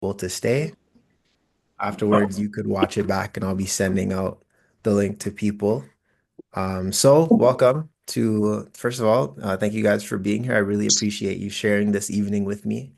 able to stay. Afterwards, you could watch it back, and I'll be sending out the link to people. So welcome to, first of all, thank you guys for being here. I really appreciate you sharing this evening with me.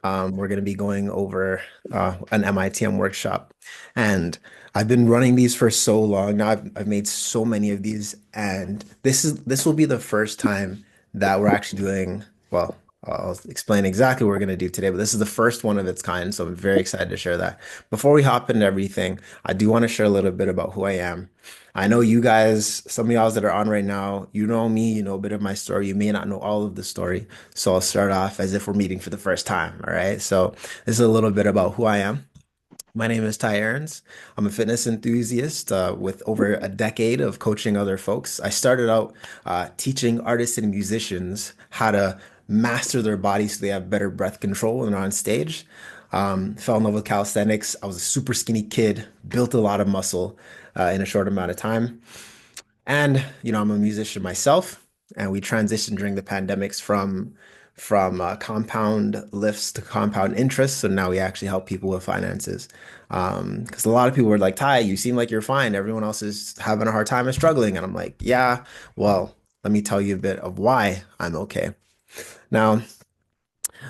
We're going to be going over an MITM workshop. And I've been running these for so long now. I've made so many of these, and this will be the first time that we're actually doing, well, I'll explain exactly what we're going to do today, but this is the first one of its kind, so I'm very excited to share that. Before we hop into everything, I do want to share a little bit about who I am. I know you guys, some of y'all that are on right now, you know me, you know a bit of my story. You may not know all of the story. So I'll start off as if we're meeting for the first time. All right. So this is a little bit about who I am. My name is Ty Aarons. I'm a fitness enthusiast with over a decade of coaching other folks. I started out teaching artists and musicians how to master their bodies so they have better breath control when they're on stage. Fell in love with calisthenics. I was a super skinny kid, built a lot of muscle in a short amount of time. And I'm a musician myself, and we transitioned during the pandemics from compound lifts to compound interest. So now we actually help people with finances. Because a lot of people were like, Ty, you seem like you're fine. Everyone else is having a hard time and struggling. And I'm like, yeah, well, let me tell you a bit of why I'm okay. Now,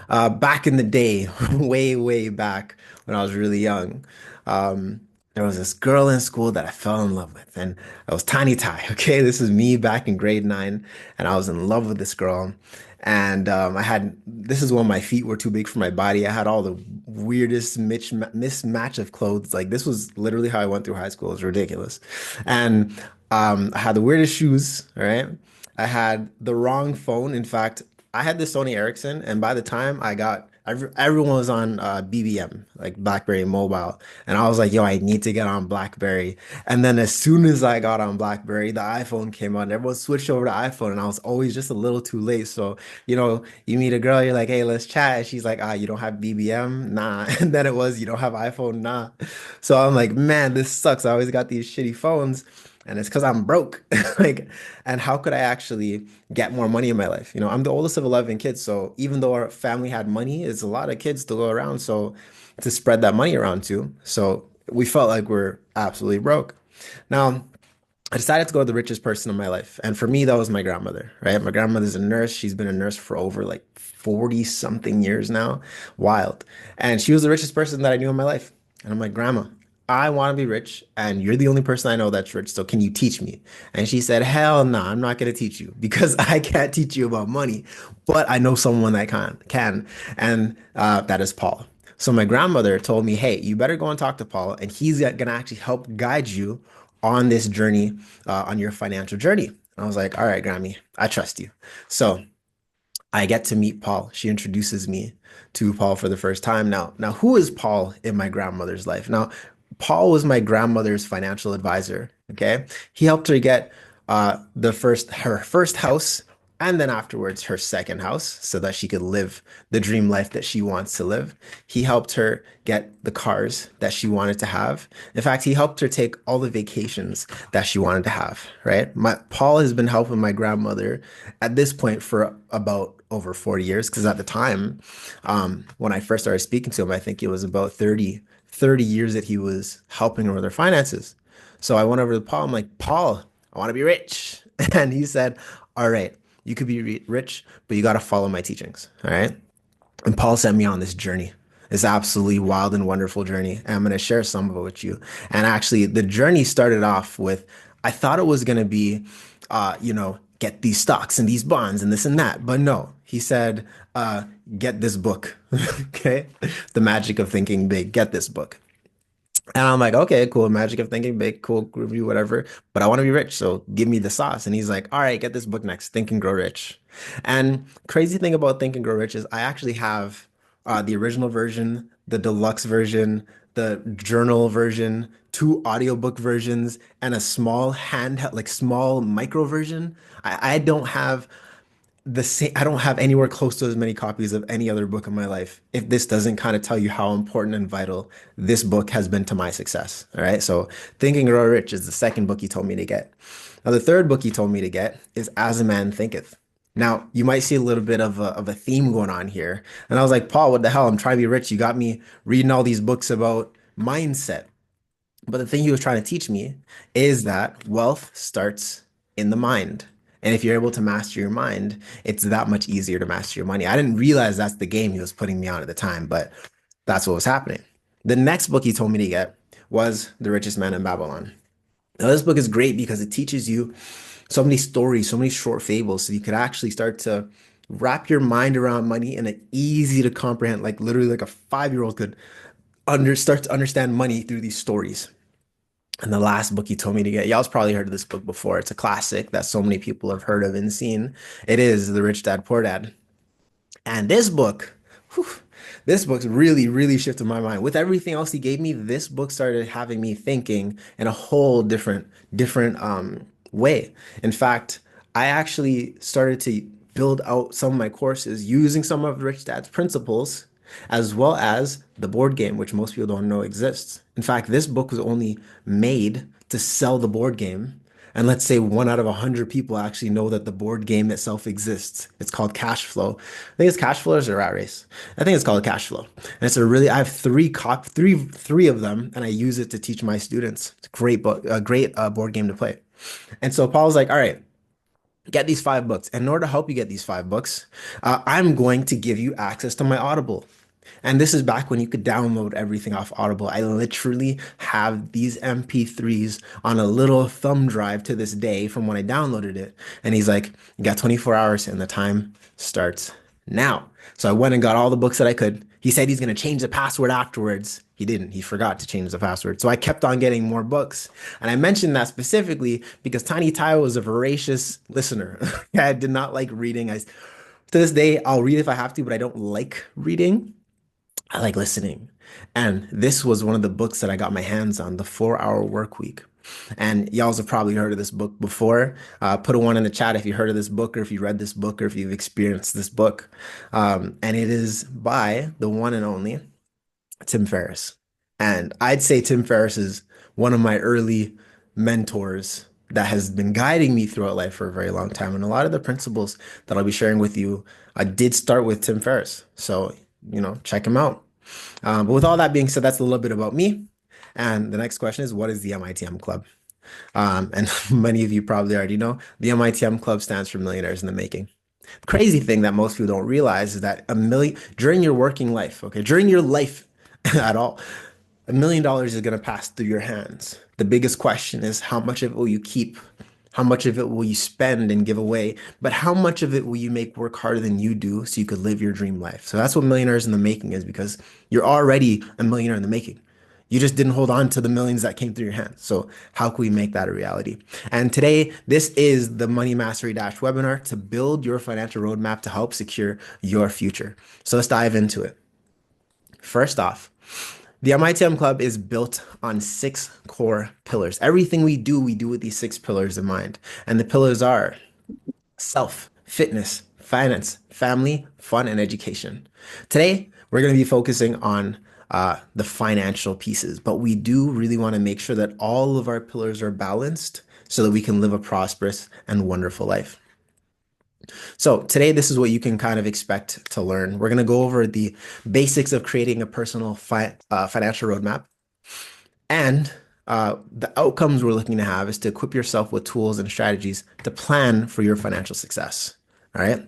back in the day, way back when I was really young, um, there was this girl in school that I fell in love with, and I was Tiny Ty. Okay, this is me back in grade 9, and I was in love with this girl. And this is when my feet were too big for my body. I had all the weirdest mismatch of clothes. Like, this was literally how I went through high school. It was ridiculous. And I had the weirdest shoes, all right? I had the wrong phone. In fact, I had the Sony Ericsson, and by the time I got everyone was on BBM, like BlackBerry Mobile, and I was like, "Yo, I need to get on BlackBerry." And then as soon as I got on BlackBerry, the iPhone came out, and everyone switched over to iPhone, and I was always just a little too late. So, you meet a girl, you're like, "Hey, let's chat," and she's like, "Ah, you don't have BBM? Nah." And then it was, "You don't have iPhone? Nah." So I'm like, "Man, this sucks. I always got these shitty phones." And it's because I'm broke. Like, and how could I actually get more money in my life? I'm the oldest of 11 kids. So even though our family had money, it's a lot of kids to go around. So to spread that money around to. So we felt like we're absolutely broke. Now, I decided to go to the richest person in my life. And for me, that was my grandmother, right? My grandmother's a nurse. She's been a nurse for over like 40 something years now. Wild. And she was the richest person that I knew in my life. And I'm like, Grandma, I want to be rich, and you're the only person I know that's rich. So can you teach me? And she said, Hell no, I'm not going to teach you because I can't teach you about money, but I know someone that can. And that is Paul. So my grandmother told me, hey, you better go and talk to Paul, and he's going to actually help guide you on this journey, on your financial journey. And I was like, all right, Grammy, I trust you. So I get to meet Paul. She introduces me to Paul for the first time. Now, who is Paul in my grandmother's life? Now, Paul was my grandmother's financial advisor. Okay, he helped her get her first house, and then afterwards her second house, so that she could live the dream life that she wants to live. He helped her get the cars that she wanted to have. In fact, he helped her take all the vacations that she wanted to have. Right? My Paul has been helping my grandmother at this point for about over 40 years, because at the time, when I first started speaking to him, I think it was about 30 years that he was helping her with her finances. So I went over to Paul. I'm like, Paul, I want to be rich. And he said, all right, you could be rich, but you got to follow my teachings. All right. And Paul sent me on this journey. This absolutely wild and wonderful journey. And I'm going to share some of it with you. And actually, the journey started off with, I thought it was going to be, get these stocks and these bonds and this and that. But no, he said, get this book. Okay. The Magic of Thinking Big. Get this book. And I'm like, okay, cool. Magic of Thinking Big, cool, review, whatever. But I want to be rich, so give me the sauce. And he's like, all right, get this book next, Think and Grow Rich. And crazy thing about Think and Grow Rich is I actually have the original version, the deluxe version, the journal version, two audiobook versions, and a small handheld, like small micro version. I don't have the same, I don't have anywhere close to as many copies of any other book in my life. If this doesn't kind of tell you how important and vital this book has been to my success. All right. So Think and Grow Rich is the second book he told me to get. Now, the third book he told me to get is As a Man Thinketh. Now, you might see a little bit of a theme going on here. And I was like, Paul, what the hell? I'm trying to be rich. You got me reading all these books about mindset. But the thing he was trying to teach me is that wealth starts in the mind. And if you're able to master your mind, it's that much easier to master your money. I didn't realize that's the game he was putting me on at the time, but that's what was happening. The next book he told me to get was The Richest Man in Babylon. Now, this book is great because it teaches you so many stories, so many short fables, so you could actually start to wrap your mind around money in an easy to comprehend, like literally like a 5-year-old could start to understand money through these stories. And the last book he told me to get, y'all's probably heard of this book before. It's a classic that so many people have heard of and seen. It is The Rich Dad Poor Dad. And this book, whew, this book's really, really shifted my mind. With everything else he gave me, this book started having me thinking in a whole different way. In fact, I actually started to build out some of my courses using some of Rich Dad's principles, as well as the board game, which most people don't know exists. In fact, this book was only made to sell the board game, and let's say 1 out of 100 people actually know that the board game itself exists. It's called Cash Flow. I think it's Cash Flow or is it Rat Race? I think it's called Cash Flow. And it's a really, I have three of them, and I use it to teach my students. It's a great book, a great board game to play. And so Paul's like, all right, get these 5 books. And in order to help you get these 5 books, I'm going to give you access to my Audible. And this is back when you could download everything off Audible. I literally have these MP3s on a little thumb drive to this day from when I downloaded it. And he's like, you got 24 hours and the time starts now. So I went and got all the books that I could. He said he's going to change the password afterwards. He didn't. He forgot to change the password. So I kept on getting more books. And I mentioned that specifically because Tiny Ty was a voracious listener. I did not like reading. To this day, I'll read if I have to, but I don't like reading. I like listening. And this was one of the books that I got my hands on, The 4 Hour Work Week. And y'all have probably heard of this book before. Put a one in the chat if you heard of this book or if you read this book or if you've experienced this book. And it is by the one and only Tim Ferriss. And I'd say Tim Ferriss is one of my early mentors that has been guiding me throughout life for a very long time. And a lot of the principles that I'll be sharing with you, I did start with Tim Ferriss. So, check him out. But with all that being said, that's a little bit about me. And the next question is, what is the MITM Club? And many of you probably already know, the MITM Club stands for Millionaires in the Making. The crazy thing that most people don't realize is that during your working life, okay, during your life at all, $1 million is going to pass through your hands. The biggest question is how much of it will you keep? How much of it will you spend and give away? But how much of it will you make work harder than you do so you could live your dream life? So that's what Millionaires in the Making is because you're already a millionaire in the making. You just didn't hold on to the millions that came through your hands. So how can we make that a reality? And today, this is the Money Mastery Dash webinar to build your financial roadmap to help secure your future. So let's dive into it. First off, the MITM Club is built on 6 core pillars. Everything we do with these 6 pillars in mind. And the pillars are self, fitness, finance, family, fun, and education. Today, we're going to be focusing on the financial pieces, but we do really want to make sure that all of our pillars are balanced so that we can live a prosperous and wonderful life. So today, this is what you can kind of expect to learn. We're going to go over the basics of creating a personal financial roadmap. And the outcomes we're looking to have is to equip yourself with tools and strategies to plan for your financial success. All right.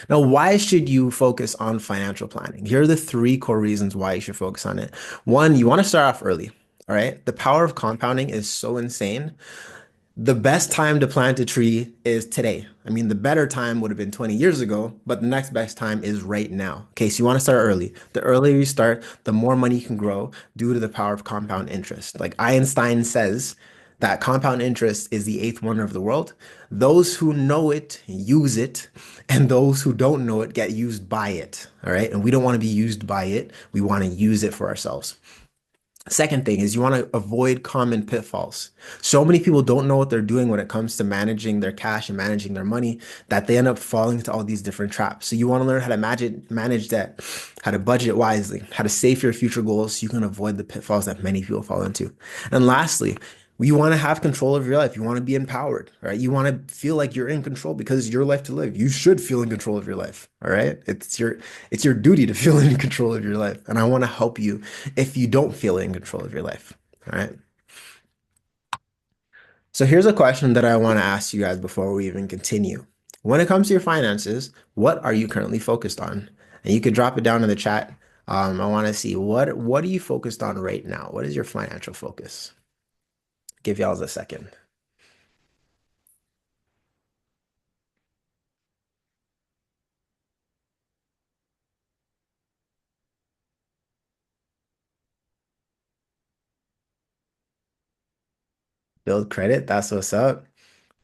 Now, why should you focus on financial planning? Here are the 3 core reasons why you should focus on it. One, you want to start off early. All right. The power of compounding is so insane. The best time to plant a tree is today. I mean, the better time would have been 20 years ago, but the next best time is right now. Okay, so you want to start early. The earlier you start, the more money you can grow due to the power of compound interest. Like Einstein says that compound interest is the 8th wonder of the world. Those who know it use it, and those who don't know it get used by it. All right, and we don't want to be used by it. We want to use it for ourselves. Second thing is you want to avoid common pitfalls. So many people don't know what they're doing when it comes to managing their cash and managing their money that they end up falling into all these different traps. So you want to learn how to manage debt, how to budget wisely, how to save for your future goals so you can avoid the pitfalls that many people fall into. And lastly, You want to have control of your life. You want to be empowered, right? You want to feel like you're in control because it's your life to live. You should feel in control of your life, all right? It's your duty to feel in control of your life. And I want to help you if you don't feel in control of your life, all right? So here's a question that I want to ask you guys before we even continue. When it comes to your finances, what are you currently focused on? And you could drop it down in the chat. I want to see what are you focused on right now? What is your financial focus? Give y'all a second. Build credit. That's what's up.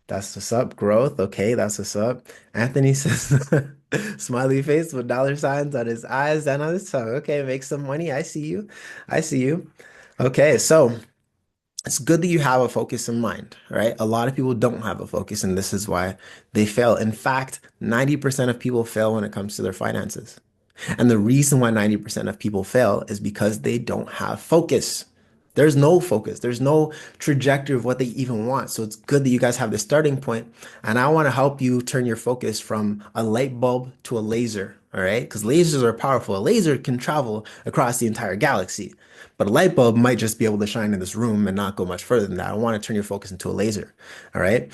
That's what's up. Growth. Okay, that's what's up. Anthony says smiley face with dollar signs on his eyes and on his tongue. Okay, make some money. I see you. I see you. Okay, so it's good that you have a focus in mind, right? A lot of people don't have a focus, and this is why they fail. In fact, 90% of people fail when it comes to their finances. And the reason why 90% of people fail is because they don't have focus. There's no focus. There's no trajectory of what they even want. So it's good that you guys have the starting point. And I want to help you turn your focus from a light bulb to a laser. All right. Because lasers are powerful. A laser can travel across the entire galaxy, but a light bulb might just be able to shine in this room and not go much further than that. I want to turn your focus into a laser. All right.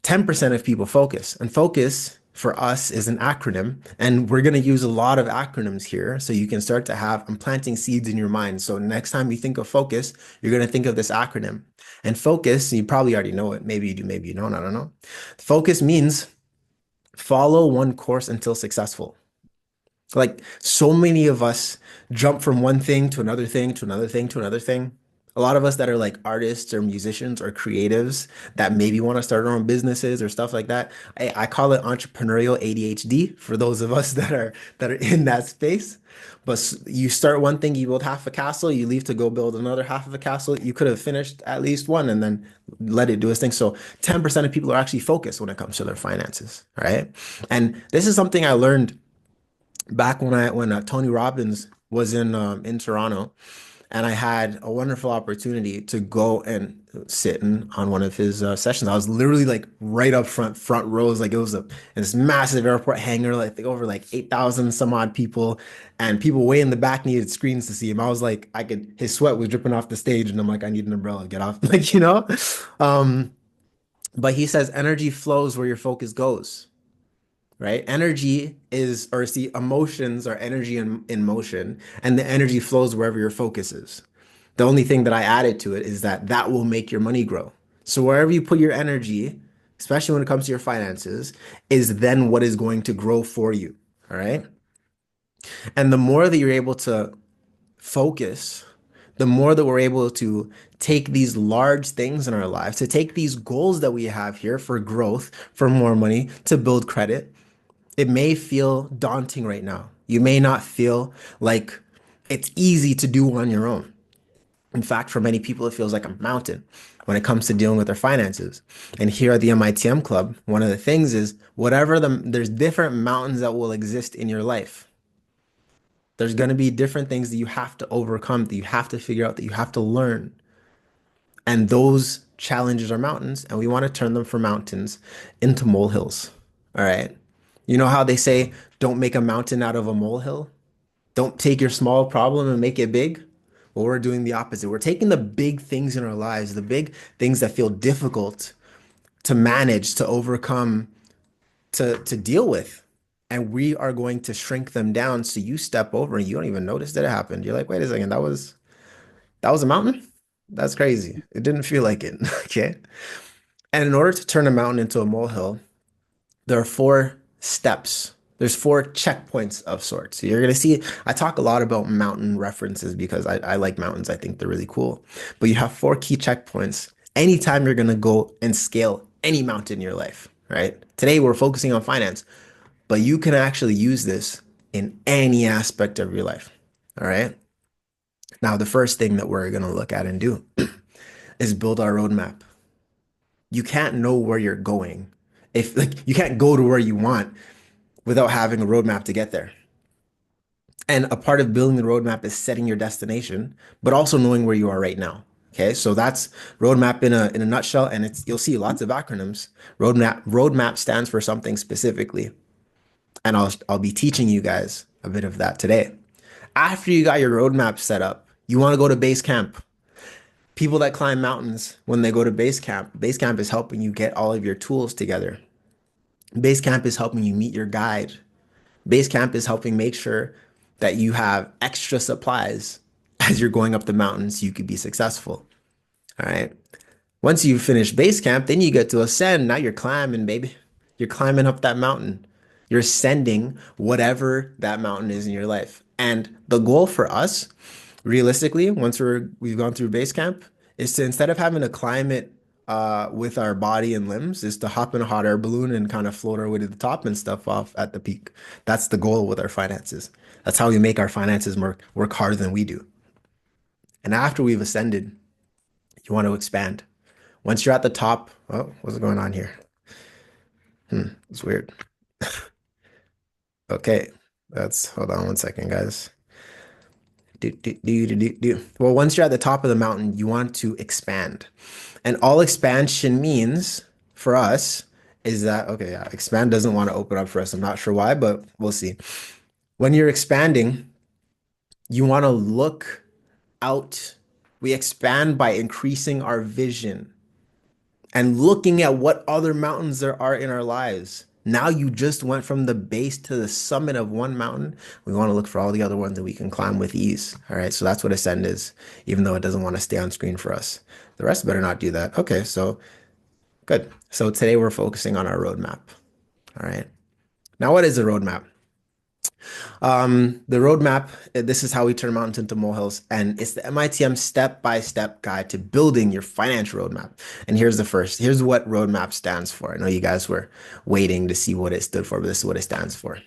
10% of people focus. And focus for us is an acronym. And we're going to use a lot of acronyms here. So you can start to have, I'm planting seeds in your mind. So next time you think of focus, you're going to think of this acronym. And focus, you probably already know it. Maybe you do, maybe you don't. I don't know. Focus means follow one course until successful. Like so many of us jump from one thing to another thing to another thing to another thing. A lot of us that are like artists or musicians or creatives that maybe want to start our own businesses or stuff like that. I call it entrepreneurial ADHD for those of us that are in that space. But you start one thing, you build half a castle, you leave to go build another half of a castle. You could have finished at least one and then let it do its thing. So 10% of people are actually focused when it comes to their finances, right? And this is something I learned back when Tony Robbins was in Toronto, and I had a wonderful opportunity to go and sit in on one of his sessions. I was literally like right up front rows, like it was in this massive airport hangar, like I think over like 8,000 some odd people, and people way in the back needed screens to see him. I was like, his sweat was dripping off the stage, and I'm like, I need an umbrella, get off, like Um, but he says energy flows where your focus goes, right? Energy is, or see, emotions are energy in motion, and the energy flows wherever your focus is. The only thing that I added to it is that that will make your money grow. So wherever you put your energy, especially when it comes to your finances, is then what is going to grow for you. All right. And the more that you're able to focus, the more that we're able to take these large things in our lives, to take these goals that we have here for growth, for more money, to build credit. It may feel daunting right now. You may not feel like it's easy to do on your own. In fact, for many people, it feels like a mountain when it comes to dealing with their finances. And here at the MITM Club, one of the things is there's different mountains that will exist in your life. There's going to be different things that you have to overcome, that you have to figure out, that you have to learn. And those challenges are mountains, and we want to turn them from mountains into molehills. All right. You know how they say, don't make a mountain out of a molehill? Don't take your small problem and make it big. Well, we're doing the opposite. We're taking the big things in our lives, the big things that feel difficult to manage, to overcome, to deal with. And we are going to shrink them down so you step over and you don't even notice that it happened. You're like, wait a second, that was a mountain? That's crazy. It didn't feel like it. Okay. And in order to turn a mountain into a molehill, there are four steps. There's four checkpoints of sorts. So you're going to see, I talk a lot about mountain references because I like mountains. I think they're really cool. But you have four key checkpoints anytime you're going to go and scale any mountain in your life, right? Today we're focusing on finance, but you can actually use this in any aspect of your life. All right. Now, the first thing that we're going to look at and do is build our roadmap. You can't know where you're going. If like you can't go to where you want without having a roadmap to get there. And a part of building the roadmap is setting your destination, but also knowing where you are right now. Okay, so that's roadmap in a nutshell, and it's you'll see lots of acronyms. Roadmap stands for something specifically, and I'll be teaching you guys a bit of that today. After you got your roadmap set up, you want to go to base camp. People that climb mountains, when they go to base camp is helping you get all of your tools together. Base camp is helping you meet your guide. Base camp is helping make sure that you have extra supplies as you're going up the mountain so you could be successful. All right. Once you finish base camp, then you get to ascend. Now you're climbing, baby. You're climbing up that mountain. You're ascending whatever that mountain is in your life. And the goal for us, realistically, once we've gone through base camp, is to instead of having to climb it with our body and limbs, is to hop in a hot air balloon and kind of float our way to the top and stuff off at the peak. That's the goal with our finances. That's how we make our finances work harder than we do. And after we've ascended, you want to expand. Once you're at the top, oh, what's going on here? It's weird. Okay, hold on one second, guys. Well, once you're at the top of the mountain, you want to expand. And all expansion means for us is that, okay, yeah, expand doesn't want to open up for us. I'm not sure why, but we'll see. When you're expanding, you want to look out. We expand by increasing our vision and looking at what other mountains there are in our lives. Now you just went from the base to the summit of one mountain. We want to look for all the other ones that we can climb with ease. All right, so that's what ascend is, even though it doesn't want to stay on screen for us. The rest better not do that. Okay, so good. So today we're focusing on our roadmap. All right. Now, what is a roadmap? The roadmap, this is how we turn mountains into molehills, and it's the MITM step-by-step guide to building your financial roadmap. And here's what roadmap stands for. I know you guys were waiting to see what it stood for, but this is what it stands for.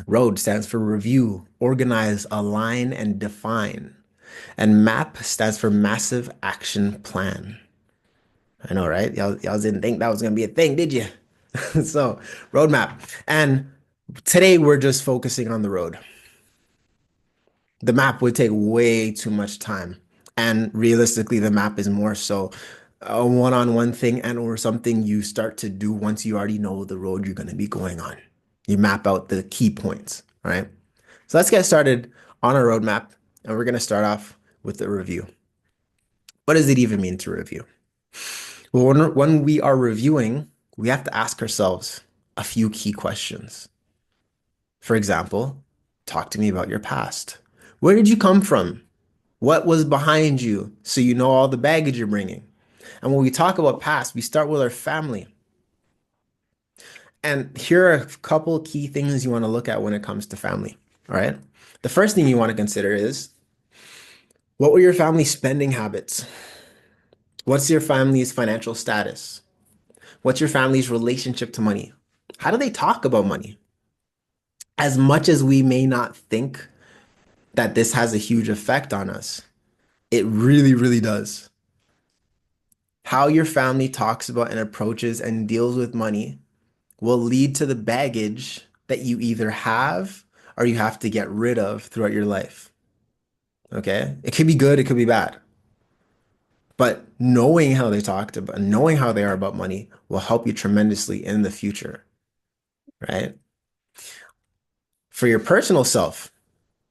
Road stands for review, organize, align, and define. And MAP stands for massive action plan. I know, right? Y'all didn't think that was gonna be a thing, did you? So, roadmap. And today we're just focusing on the road. The map would take way too much time. And realistically, the map is more so a one-on-one thing and or something you start to do once you already know the road you're going to be going on. You map out the key points, all right? So let's get started on a roadmap, and we're going to start off with a review. What does it even mean to review? Well, when we are reviewing, we have to ask ourselves a few key questions. For example, talk to me about your past. Where did you come from? What was behind you so you know all the baggage you're bringing? And when we talk about past, we start with our family. And here are a couple key things you want to look at when it comes to family. All right. The first thing you want to consider is what were your family's spending habits? What's your family's financial status? What's your family's relationship to money? How do they talk about money? As much as we may not think that this has a huge effect on us, it really, really does. How your family talks about and approaches and deals with money will lead to the baggage that you either have or you have to get rid of throughout your life. Okay? It could be good, it could be bad. But knowing how they talked about, knowing how they are about money will help you tremendously in the future, right? For your personal self,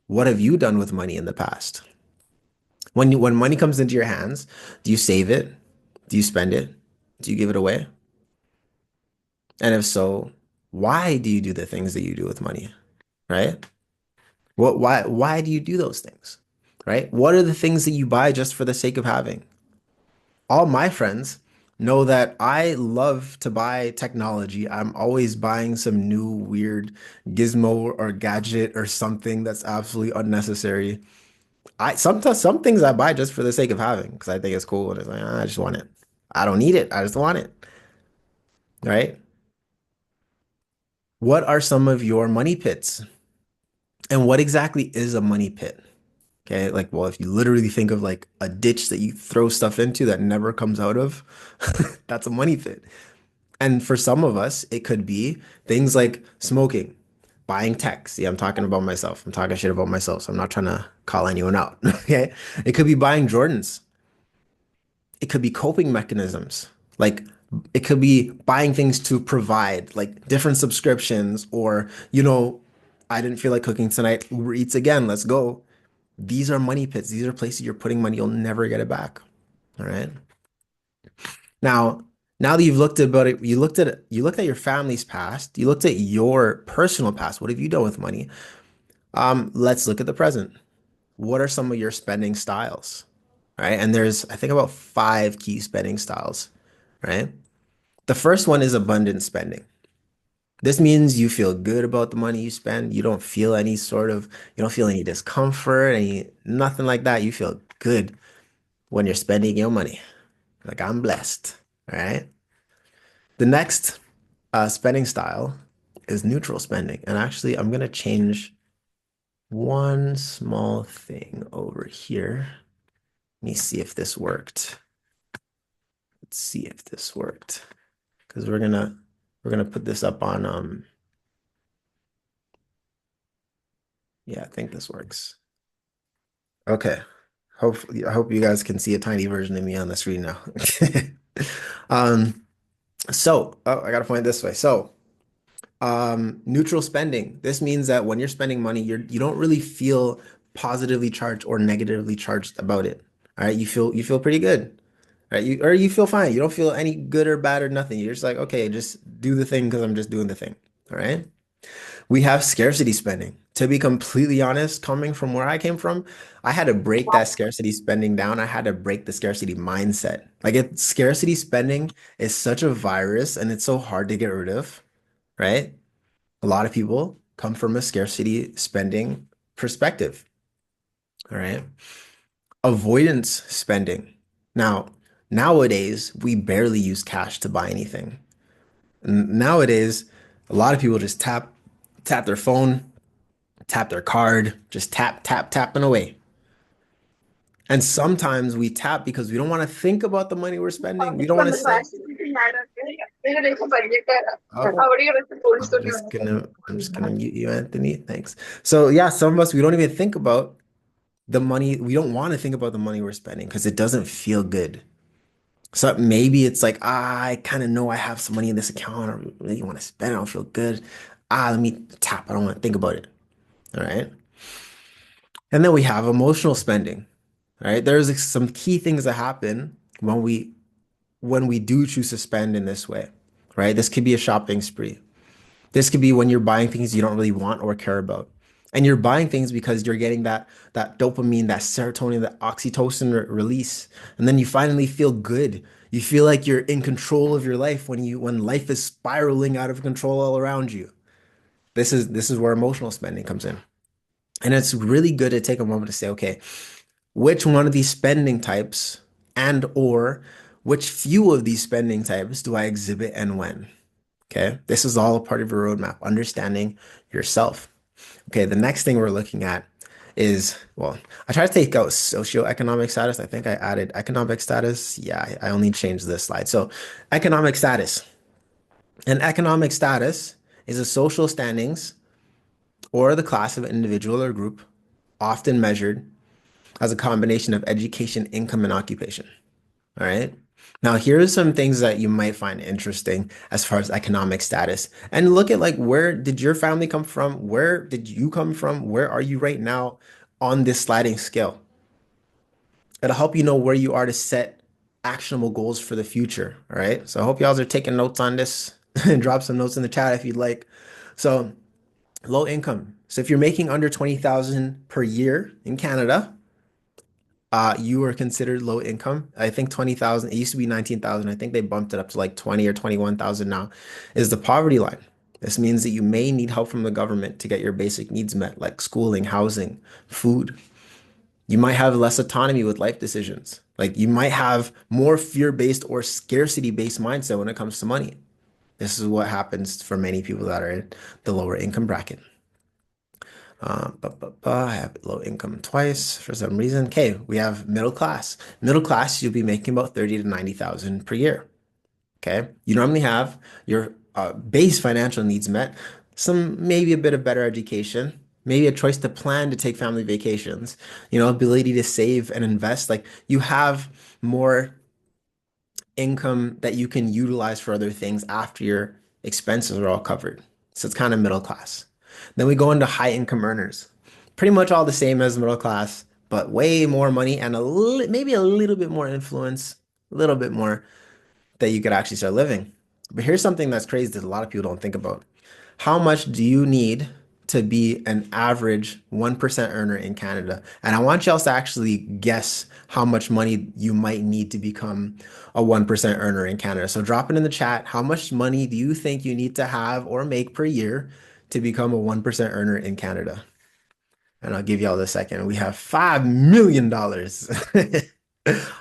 what have you done with money in the past? When money comes into your hands, do you save it? Do you spend it? Do you give it away? And if so, why do you do the things that you do with money? Right? Why do you do those things? Right? What are the things that you buy just for the sake of having? All my friends know that I love to buy technology. I'm always buying some new weird gizmo or gadget or something that's absolutely unnecessary. I sometimes some things I buy just for the sake of having because I think it's cool and it's like, "Ah, I just want it. I don't need it. I just want it. Right? What are some of your money pits? And what exactly is a money pit? Okay, like, well, if you literally think of like a ditch that you throw stuff into that never comes out of, that's a money pit. And for some of us, it could be things like smoking, buying tech. See, I'm talking about myself. I'm talking shit about myself, so I'm not trying to call anyone out. Okay, it could be buying Jordans. It could be coping mechanisms. Like it could be buying things to provide, like different subscriptions, or, I didn't feel like cooking tonight. Uber Eats again, let's go. These are money pits. These are places you're putting money. You'll never get it back. All right. Now, now that you've looked about it, you looked at your family's past, you looked at your personal past. What have you done with money? Let's look at the present. What are some of your spending styles? Right. And there's, I think, about five key spending styles, right? The first one is abundant spending. This means you feel good about the money you spend. You don't feel any discomfort, nothing like that. You feel good when you're spending your money. Like I'm blessed. All right. The next spending style is neutral spending. And actually, I'm going to change one small thing over here. Let me see if this worked. Let's see if this worked. Because we're gonna put this up on yeah, I think this works. Okay. I hope you guys can see a tiny version of me on the screen now. Um, I gotta point it this way. Neutral spending. This means that when you're spending money, you don't really feel positively charged or negatively charged about it. All right, you feel pretty good. All right, you feel fine. You don't feel any good or bad or nothing. You're just like, okay, just do the thing because I'm just doing the thing. All right. We have scarcity spending. To be completely honest, coming from where I came from, I had to break that scarcity spending down. I had to break the scarcity mindset. Scarcity spending is such a virus and it's so hard to get rid of, right? A lot of people come from a scarcity spending perspective, all right? Avoidance spending. Now, nowadays, we barely use cash to buy anything. Nowadays, a lot of people just tap their phone, tap their card, just tapping away. And sometimes we tap because we don't want to think about the money we're spending. We don't want to say, oh, I'm just gonna mute you, Anthony. Thanks. So yeah, some of us we don't even think about the money. We don't want to think about the money we're spending because it doesn't feel good. So maybe it's like, I kind of know I have some money in this account. I don't really want to spend it. I don't feel good. Let me tap. I don't want to think about it. All right. And then we have emotional spending. All right. There's like some key things that happen when we do choose to spend in this way. Right. This could be a shopping spree. This could be when you're buying things you don't really want or care about. And you're buying things because you're getting that dopamine, that serotonin, that oxytocin release. And then you finally feel good. You feel like you're in control of your life when life is spiraling out of control all around you. This is where emotional spending comes in. And it's really good to take a moment to say, okay, which one of these spending types and or which few of these spending types do I exhibit and when? Okay, this is all a part of your roadmap, understanding yourself. Okay, the next thing we're looking at is, well, I try to take out socioeconomic status. I think I added economic status. Yeah, I only changed this slide. So, economic status. And economic status is a social standings or the class of an individual or group, often measured as a combination of education, income, and occupation. All right. Now, here are some things that you might find interesting as far as economic status. And look at like where did your family come from? Where did you come from? Where are you right now on this sliding scale? It'll help you know where you are to set actionable goals for the future. All right. So I hope y'all are taking notes on this and drop some notes in the chat if you'd like. So low income. So if you're making under 20,000 per year in Canada, you are considered low income. I think 20,000, it used to be 19,000. I think they bumped it up to like 20 or 21,000 now, is the poverty line. This means that you may need help from the government to get your basic needs met, like schooling, housing, food. You might have less autonomy with life decisions. Like you might have more fear-based or scarcity-based mindset when it comes to money. This is what happens for many people that are in the lower income bracket. I have low income twice for some reason. Okay, we have middle class. Middle class, you'll be making about 30 to 90,000 per year. Okay, you normally have your base financial needs met, maybe a bit of better education, maybe a choice to plan to take family vacations, ability to save and invest. Like you have more. income that you can utilize for other things after your expenses are all covered. So it's kind of middle class. Then we go into high income earners. Pretty much all the same as middle class, but way more money and maybe a little bit more influence, a little bit more that you could actually start living. But here's something that's crazy that a lot of people don't think about. How much do you need to be an average 1% earner in Canada? And I want y'all to actually guess how much money you might need to become a 1% earner in Canada. So drop it in the chat. How much money do you think you need to have or make per year to become a 1% earner in Canada? And I'll give y'all the second. We have $5 million. dollars.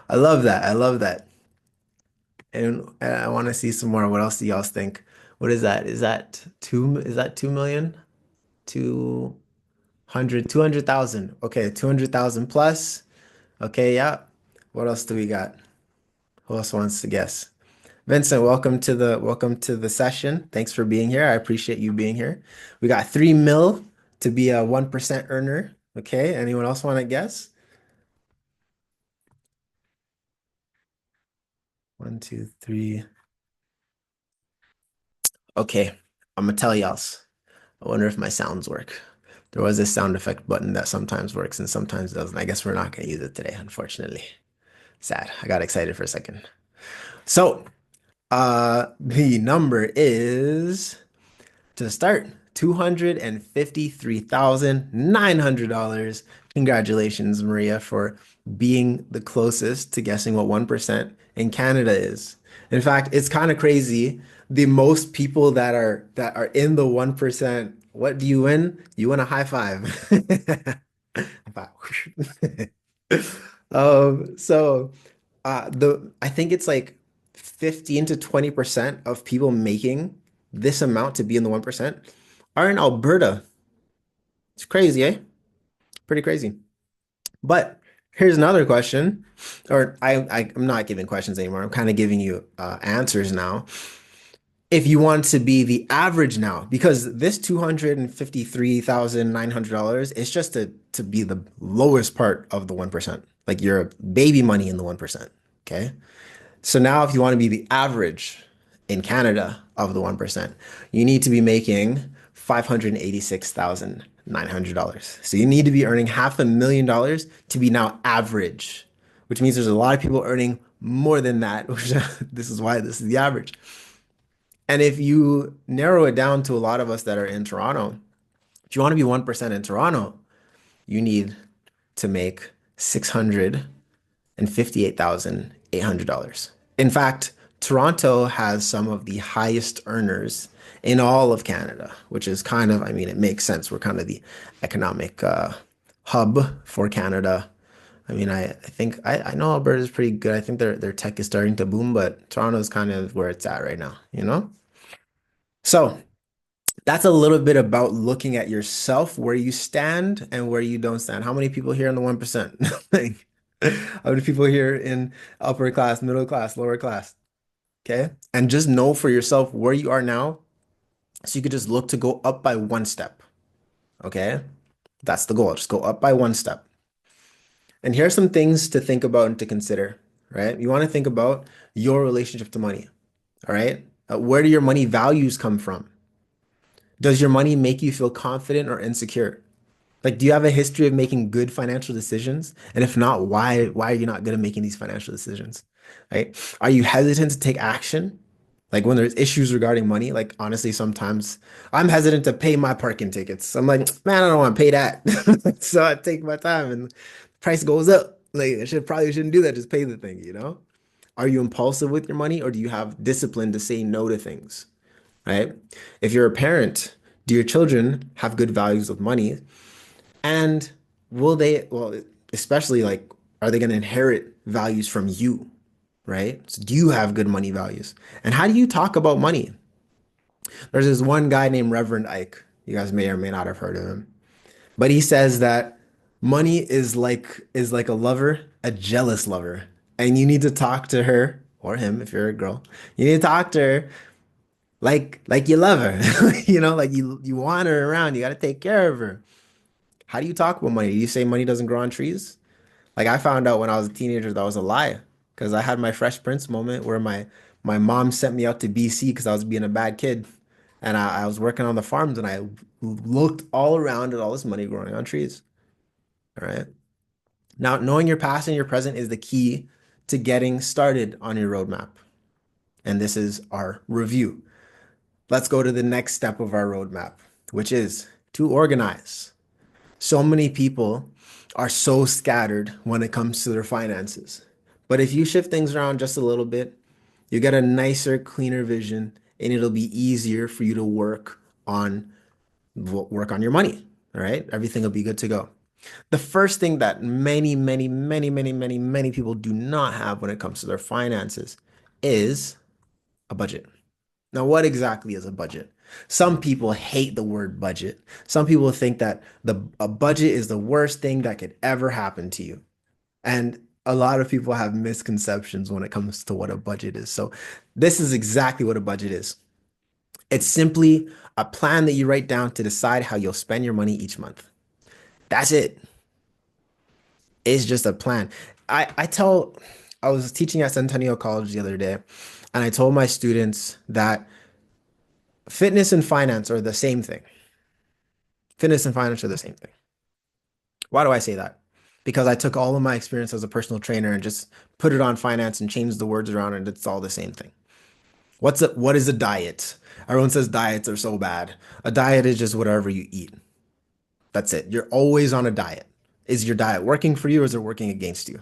I love that. I love that. And I want to see some more. What else do y'all think? What is that? Is that 2 million? 200,000. Okay, 200,000 plus. Okay, yeah. What else do we got? Who else wants to guess? Vincent, welcome to the session. Thanks for being here. I appreciate you being here. We got 3 mil to be a 1% earner. Okay, anyone else want to guess? One, two, three. Okay, I'm gonna tell y'all. I wonder if my sounds work. There was this sound effect button that sometimes works and sometimes doesn't. I guess we're not gonna use it today, unfortunately. Sad. I got excited for a second. So, the number is to start $253,900. Congratulations, Maria, for being the closest to guessing what 1% in Canada is. In fact, it's kind of crazy. The most people that are in the 1%, what do you win? You win a high five. High five. So the I think it's like 15 to 20% of people making this amount to be in the 1% are in Alberta. It's crazy, eh? Pretty crazy. But here's another question, or I'm not giving questions anymore. I'm kind of giving you answers now. If you want to be the average now, because this $253,900 is just to be the lowest part of the 1%. Like your baby money in the 1%. Okay. So now if you want to be the average in Canada of the 1%, you need to be making $586,900. So you need to be earning $500,000 to be now average, which means there's a lot of people earning more than that, which this is why this is the average. And if you narrow it down to a lot of us that are in Toronto, if you want to be 1% in Toronto, you need to make $658,800. In fact, Toronto has some of the highest earners in all of Canada, which is kind of, I mean, it makes sense. We're kind of the economic hub for Canada. I mean, I think I know Alberta is pretty good. I think their tech is starting to boom, but Toronto is kind of where it's at right now, you know? So that's a little bit about looking at yourself, where you stand and where you don't stand. How many people here in the 1%? Like, how many people here in upper class, middle class, lower class? Okay. And just know for yourself where you are now. So you could just look to go up by one step. Okay. That's the goal. Just go up by one step. And here are some things to think about and to consider, right? You want to think about your relationship to money. All right. Where do your money values come from? Does your money make you feel confident or insecure? Like, do you have a history of making good financial decisions? And if not, why are you not good at making these financial decisions? Right? Are you hesitant to take action? Like when there's issues regarding money, like honestly, sometimes I'm hesitant to pay my parking tickets. I'm like, man, I don't want to pay that. So I take my time and the price goes up. Like I probably shouldn't do that. Just pay the thing, you know? Are you impulsive with your money or do you have discipline to say no to things? Right? If you're a parent, do your children have good values with money? And well, especially like, are they going to inherit values from you? Right? So do you have good money values? And how do you talk about money? There's this one guy named Reverend Ike. You guys may or may not have heard of him. But he says that money is like a lover, a jealous lover. And you need to talk to her or him if you're a girl. You need to talk to her like you love her. Like you want her around. You got to take care of her. How do you talk about money? Do you say money doesn't grow on trees? Like I found out when I was a teenager that was a lie. because I had my Fresh Prince moment where my mom sent me out to BC because I was being a bad kid, and I was working on the farms and I looked all around at all this money growing on trees. All right. Now, knowing your past and your present is the key to getting started on your roadmap. And this is our review. Let's go to the next step of our roadmap, which is to organize. So many people are so scattered when it comes to their finances. But if you shift things around just a little bit, you get a nicer, cleaner vision, and it'll be easier for you to on work on your money. All right? Everything will be good to go. The first thing that many people do not have when it comes to their finances is a budget. Now, what exactly is a budget? Some people hate the word budget. Some people think that a budget is the worst thing that could ever happen to you. And a lot of people have misconceptions when it comes to what a budget is. So, this is exactly what a budget is. It's simply a plan that you write down to decide how you'll spend your money each month. That's it. It's just a plan. I was teaching at Centennial College the other day, and I told my students that fitness and finance are the same thing. Fitness and finance are the same thing. Why do I say that? Because I took all of my experience as a personal trainer and just put it on finance and changed the words around, and it's all the same thing. What is a diet? Everyone says diets are so bad. A diet is just whatever you eat. That's it. You're always on a diet. Is your diet working for you or is it working against you?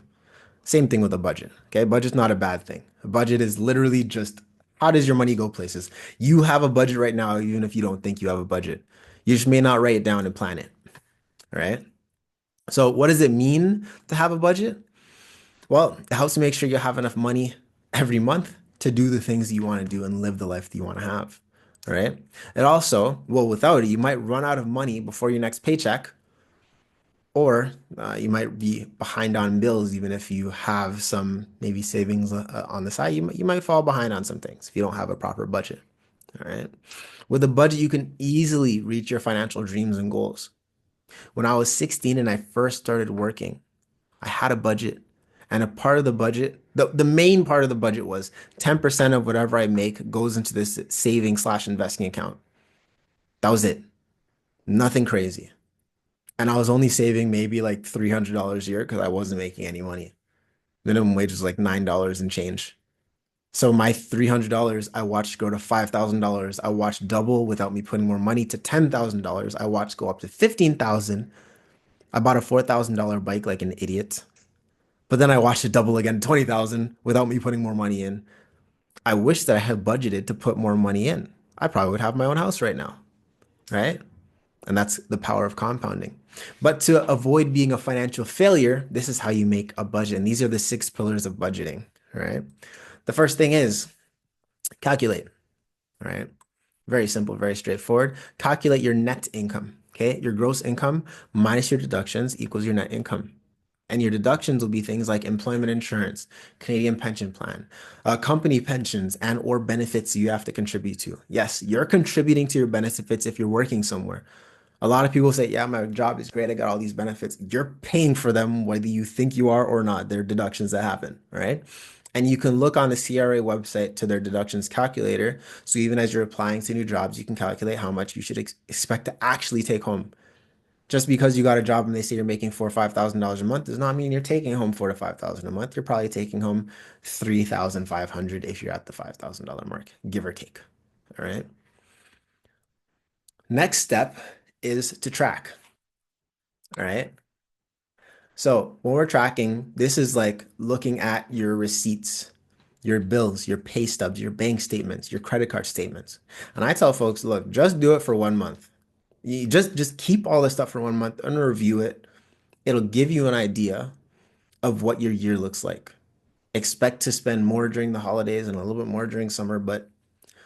Same thing with a budget. Okay. Budget's not a bad thing. A budget is literally just how does your money go places? You have a budget right now, even if you don't think you have a budget. You just may not write it down and plan it. All right. So, what does it mean to have a budget? Well, it helps make sure you have enough money every month to do the things you want to do and live the life that you want to have. All right. It also, well, without it, you might run out of money before your next paycheck, or you might be behind on bills, even if you have some maybe savings on the side. You might fall behind on some things if you don't have a proper budget. All right. With a budget, you can easily reach your financial dreams and goals. When I was 16 and I first started working, I had a budget. And a part of the budget, the main part of the budget was 10% of whatever I make goes into this saving slash investing account. That was it. Nothing crazy. And I was only saving maybe like $300 a year because I wasn't making any money. Minimum wage was like $9 and change. So my $300 I watched go to $5,000. I watched double without me putting more money to $10,000. I watched go up to 15,000. I bought a $4,000 bike like an idiot. But then I watched it double again, 20,000 without me putting more money in. I wish that I had budgeted to put more money in. I probably would have my own house right now, right? And that's the power of compounding. But to avoid being a financial failure, this is how you make a budget. And these are the six pillars of budgeting, right? The first thing is calculate, right? Very simple, very straightforward. Calculate your net income, okay? Your gross income minus your deductions equals your net income. And your deductions will be things like employment insurance, Canadian pension plan, company pensions, and or benefits you have to contribute to. Yes, you're contributing to your benefits if you're working somewhere. A lot of people say, yeah, my job is great. I got all these benefits. You're paying for them, whether you think you are or not. They're deductions that happen, right? And you can look on the CRA website to their deductions calculator. So even as you're applying to new jobs, you can calculate how much you should expect to actually take home. Just because you got a job and they say you're making $4,000 or $5,000 a month does not mean you're taking home 4,000 to 5,000 a month. You're probably taking home 3,500 if you're at the $5,000 mark, give or take. All right. Next step is to track. All right. So when we're tracking, this is like looking at your receipts, your bills, your pay stubs, your bank statements, your credit card statements. And I tell folks, look, just do it for 1 month. You just keep all this stuff for 1 month and review it. It'll give you an idea of what your year looks like. Expect to spend more during the holidays and a little bit more during summer, but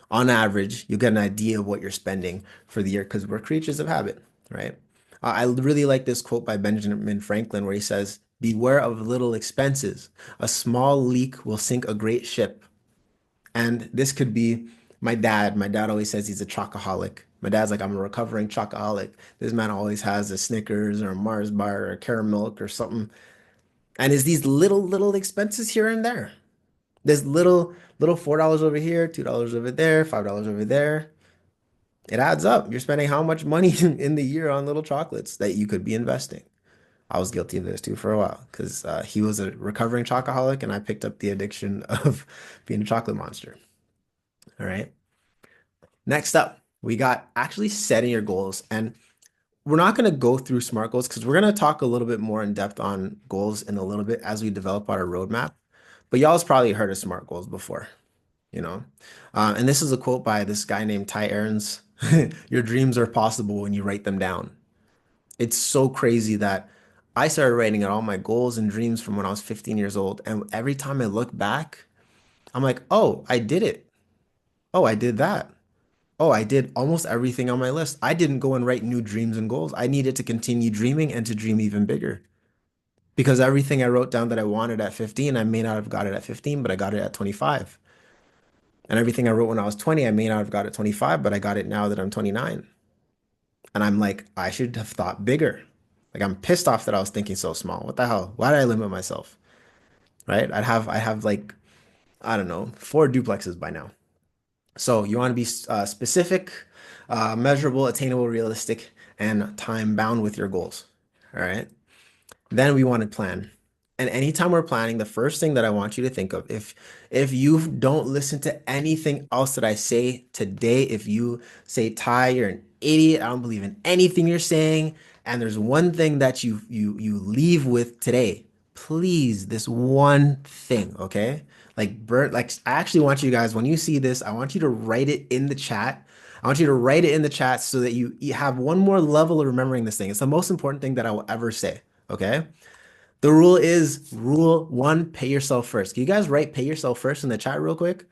on average, you get an idea of what you're spending for the year because we're creatures of habit, right? I really like this quote by Benjamin Franklin where he says, beware of little expenses. A small leak will sink a great ship. And this could be my dad. My dad always says he's a chocoholic. My dad's like, I'm a recovering chocoholic. This man always has a Snickers or a Mars bar or a caramel milk or something. And it's these little expenses here and there. This little $4 over here, $2 over there, $5 over there. It adds up. You're spending how much money in the year on little chocolates that you could be investing? I was guilty of this too for a while because he was a recovering chocoholic and I picked up the addiction of being a chocolate monster. All right. Next up, we got actually setting your goals. And we're not going to go through SMART goals because we're going to talk a little bit more in depth on goals in a little bit as we develop our roadmap. But y'all's probably heard of SMART goals before, you know? And this is a quote by this guy named Ty Aarons. Your dreams are possible when you write them down. It's so crazy that I started writing out all my goals and dreams from when I was 15 years old. And every time I look back, I'm like, oh, I did it. Oh, I did that. Oh, I did almost everything on my list. I didn't go and write new dreams and goals. I needed to continue dreaming and to dream even bigger. Because everything I wrote down that I wanted at 15, I may not have got it at 15, but I got it at 25. And everything I wrote when I was 20, I may not have got it at 25, but I got it now that I'm 29. And I'm like, I should have thought bigger. Like I'm pissed off that I was thinking so small. What the hell? Why did I limit myself? Right? I have like, I don't know, 4 duplexes by now. So you want to be specific, measurable, attainable, realistic, and time bound with your goals. All right. Then we want to plan. And anytime we're planning, the first thing that I want you to think of, if you don't listen to anything else that I say today, if you say, Ty, you're an idiot, I don't believe in anything you're saying, and there's one thing that you leave with today, please, this one thing, okay? Like I actually want you guys, when you see this, I want you to write it in the chat. I want you to write it in the chat so that you have one more level of remembering this thing. It's the most important thing that I will ever say. Okay. The rule is rule one, pay yourself first. Can you guys write pay yourself first in the chat real quick?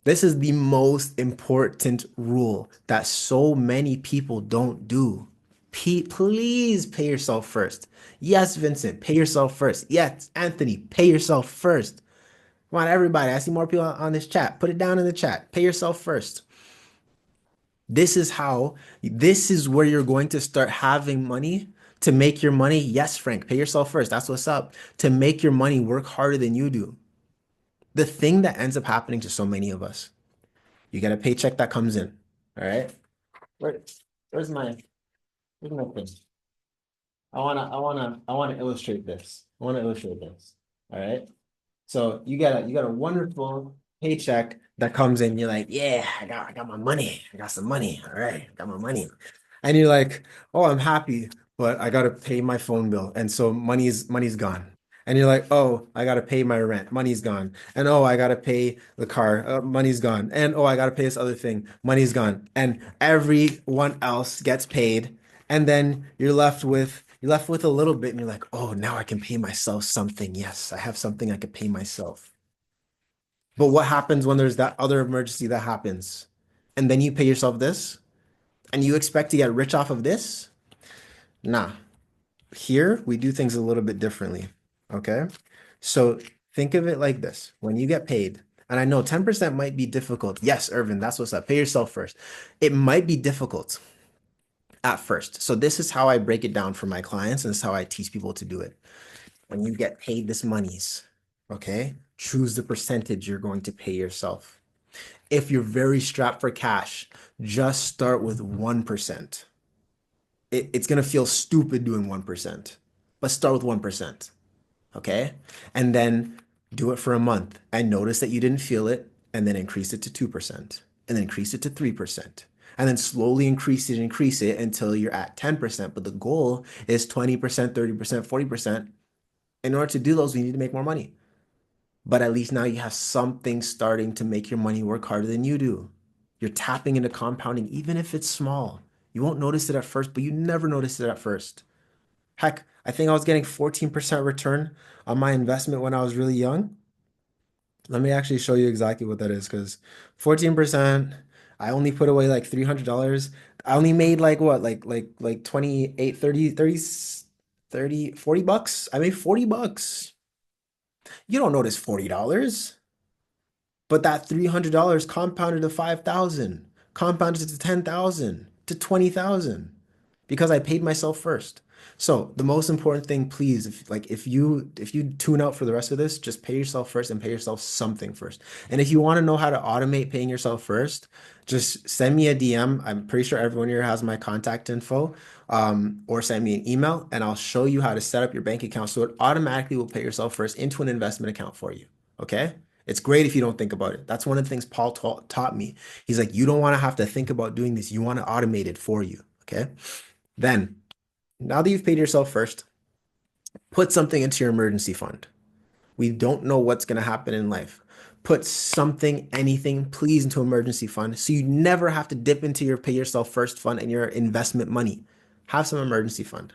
This is the most important rule that so many people don't do. Please pay yourself first. Yes, Vincent, pay yourself first. Yes, Anthony, pay yourself first. Come on, everybody. I see more people on this chat. Put it down in the chat. Pay yourself first. This is where you're going to start having money to make your money. Yes, Frank, pay yourself first. That's what's up. To make your money work harder than you do. The thing that ends up happening to so many of us, you get a paycheck that comes in. All right. Where, where's where's my thing? I wanna illustrate this. I want to illustrate this. All right. So you got a wonderful paycheck that comes in. You're like, yeah, I got my money. I got some money. All right, I got my money. And you're like, oh, I'm happy, but I gotta pay my phone bill. And so money's gone. And you're like, oh, I gotta pay my rent. Money's gone. And oh, I gotta pay the car. Money's gone. And oh, I gotta pay this other thing. Money's gone. And everyone else gets paid. And then you're left with a little bit and you're like, oh, now I can pay myself something. Yes, I have something I could pay myself. But what happens when there's that other emergency that happens? And then you pay yourself this and you expect to get rich off of this? Nah. Here we do things a little bit differently. Okay. So think of it like this. When you get paid, and I know 10% might be difficult. Yes, Irvin, that's what's up. Pay yourself first. It might be difficult at first. So this is how I break it down for my clients, and this is how I teach people to do it. When you get paid this monies, okay, choose the percentage you're going to pay yourself. If you're very strapped for cash, just start with 1%. It's going to feel stupid doing 1%, but start with 1%, okay? And then do it for a month and notice that you didn't feel it, and then increase it to 2%, and then increase it to 3%. And then slowly increase it until you're at 10%. But the goal is 20%, 30%, 40%. In order to do those, we need to make more money. But at least now you have something starting to make your money work harder than you do. You're tapping into compounding, even if it's small. You won't notice it at first, but you never notice it at first. Heck, I think I was getting 14% return on my investment when I was really young. Let me actually show you exactly what that is because 14%, I only put away like $300. I only made like what, like 28, 30, 40 bucks. I made 40 bucks. You don't notice $40, but that $300 compounded to 5,000, compounded to 10,000, to 20,000 because I paid myself first. So the most important thing, please, if you tune out for the rest of this, just pay yourself first and pay yourself something first. And if you want to know how to automate paying yourself first, just send me a DM. I'm pretty sure everyone here has my contact info, or send me an email, and I'll show you how to set up your bank account so it automatically will pay yourself first into an investment account for you. Okay? It's great if you don't think about it. That's one of the things Paul taught me. He's like, you don't want to have to think about doing this. You want to automate it for you. Okay? Then, now that you've paid yourself first, put something into your emergency fund. We don't know what's going to happen in life. Put something, anything, please, into emergency fund so you never have to dip into your pay yourself first fund and your investment money. Have some emergency fund.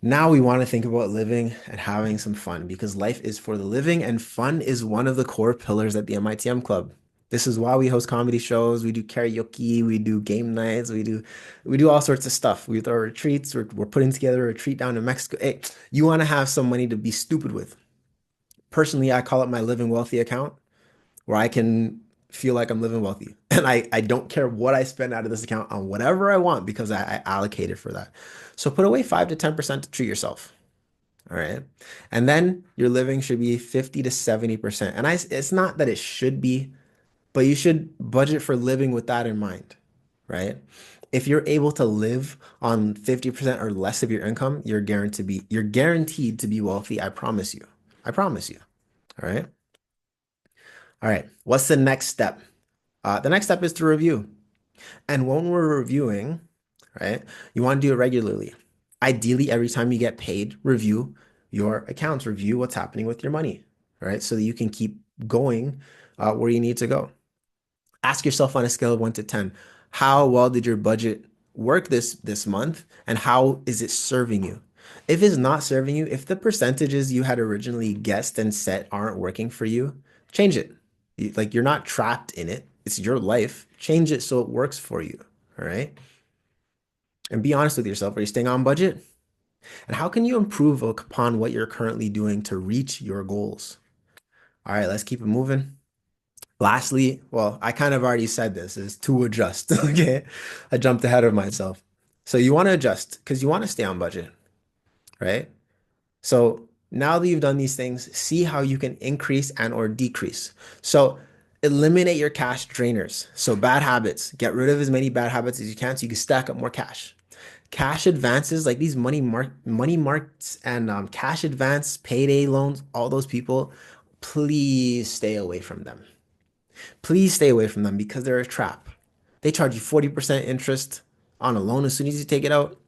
Now we want to think about living and having some fun because life is for the living and fun is one of the core pillars at the MITM Club. This is why we host comedy shows, we do karaoke, we do game nights, we do all sorts of stuff. We throw retreats, we're putting together a retreat down in Mexico. Hey, you want to have some money to be stupid with. Personally, I call it my living wealthy account where I can feel like I'm living wealthy. And I don't care what I spend out of this account on whatever I want because I allocate it for that. So put away 5 to 10% to treat yourself. All right. And then your living should be 50 to 70%. And it's not that it should be, but you should budget for living with that in mind, right? If you're able to live on 50% or less of your income, you're guaranteed to be wealthy. I promise you. I promise you. All right. All right. What's the next step? The next step is to review. And when we're reviewing, right, you want to do it regularly. Ideally, every time you get paid, review your accounts, review what's happening with your money, right? So that you can keep going where you need to go. Ask yourself on a scale of 1 to 10, how well did your budget work this month and how is it serving you? If it's not serving you, if the percentages you had originally guessed and set aren't working for you, change it. Like you're not trapped in it. It's your life. Change it so it works for you. All right. And be honest with yourself. Are you staying on budget? And how can you improve upon what you're currently doing to reach your goals? All right, let's keep it moving. Lastly, well, I kind of already said this, is to adjust. Okay. I jumped ahead of myself. So you want to adjust because you want to stay on budget, right? So now that you've done these things, see how you can increase and or decrease. So eliminate your cash drainers. So bad habits, get rid of as many bad habits as you can so you can stack up more cash. Cash advances, like these money marks and cash advance, payday loans, all those people, please stay away from them. Please stay away from them because they're a trap. They charge you 40% interest on a loan as soon as you take it out.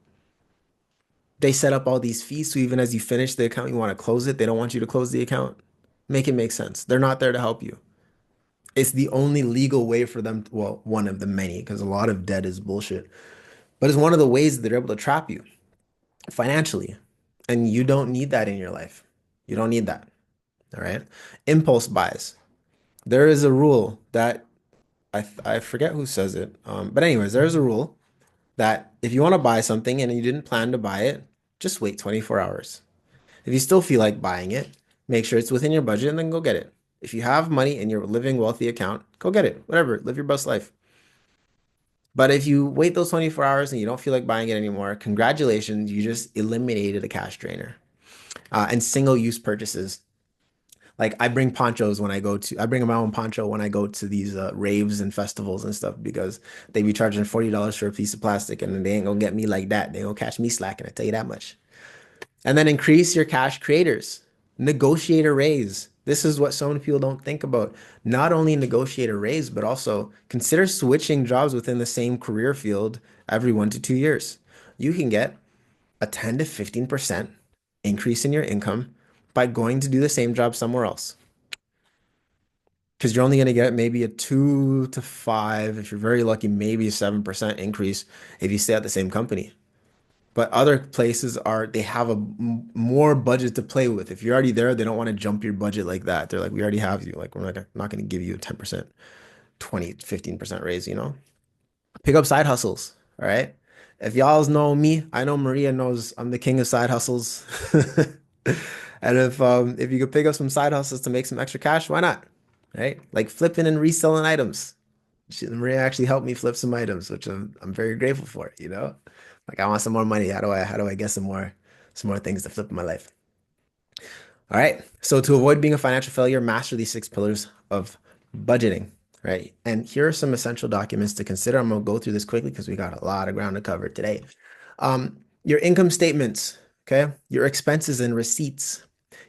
They set up all these fees, so even as you finish the account, you want to close it. They don't want you to close the account. Make it make sense. They're not there to help you. It's the only legal way for them, well, one of the many, because a lot of debt is bullshit. But it's one of the ways that they're able to trap you financially. And you don't need that in your life. You don't need that. All right. Impulse buys. There is a rule that I forget who says it. But anyways, there's a rule that if you want to buy something and you didn't plan to buy it, just wait 24 hours. If you still feel like buying it, make sure it's within your budget and then go get it. If you have money in your living wealthy account, go get it. Whatever, live your best life. But if you wait those 24 hours and you don't feel like buying it anymore, congratulations, you just eliminated a cash drainer. And single use purchases. Like I bring my own poncho when I go to these raves and festivals and stuff because they be charging $40 for a piece of plastic and they ain't gonna get me like that. They gonna catch me slacking, I tell you that much. And then increase your cash creators. Negotiate a raise. This is what so many people don't think about. Not only negotiate a raise, but also consider switching jobs within the same career field every 1 to 2 years. You can get a 10 to 15% increase in your income by going to do the same job somewhere else. Because you're only going to get maybe a 2 to 5, if you're very lucky, maybe a 7% increase if you stay at the same company. But other places they have a more budget to play with. If you're already there, they don't want to jump your budget like that. They're like, we already have you. Like, we're not going to give you a 10%, 20, 15% raise, you know? Pick up side hustles. All right. If y'all know me, I know Maria knows I'm the king of side hustles. And if you could pick up some side hustles to make some extra cash, why not? Right? Like flipping and reselling items. Maria actually helped me flip some items, which I'm very grateful for, you know? Like I want some more money. How do I get some more things to flip in my life? All right. So to avoid being a financial failure, master these six pillars of budgeting, right? And here are some essential documents to consider. I'm gonna go through this quickly because we got a lot of ground to cover today. Your income statements, okay? Your expenses and receipts,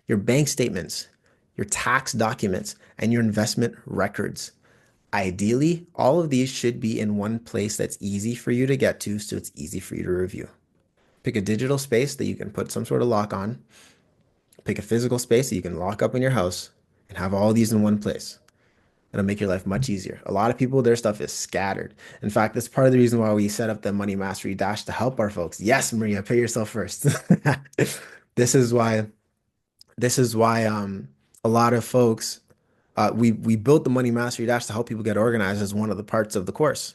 your bank statements, your tax documents, and your investment records. Ideally, all of these should be in one place that's easy for you to get to, so it's easy for you to review. Pick a digital space that you can put some sort of lock on. Pick a physical space that you can lock up in your house and have all these in one place. It'll make your life much easier. A lot of people, their stuff is scattered. In fact, that's part of the reason why we set up the Money Mastery Dash to help our folks. Yes, Maria, pay yourself first. This is why, this is why a lot of folks we built the Money Mastery Dash to help people get organized as one of the parts of the course,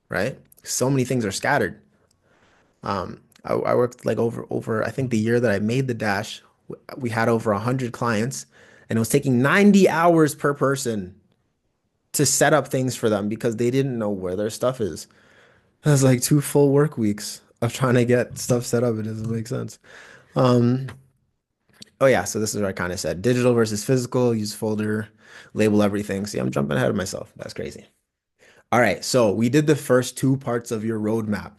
right? So many things are scattered. I worked like over I think the year that I made the dash, we had over 100 clients, and it was taking 90 hours per person to set up things for them because they didn't know where their stuff is. It was like 2 full work weeks of trying to get stuff set up. It doesn't make sense. Um, oh yeah, so this is what I kind of said. Digital versus physical, use folder, label everything. See, I'm jumping ahead of myself. That's crazy. All right, so we did the first two parts of your roadmap.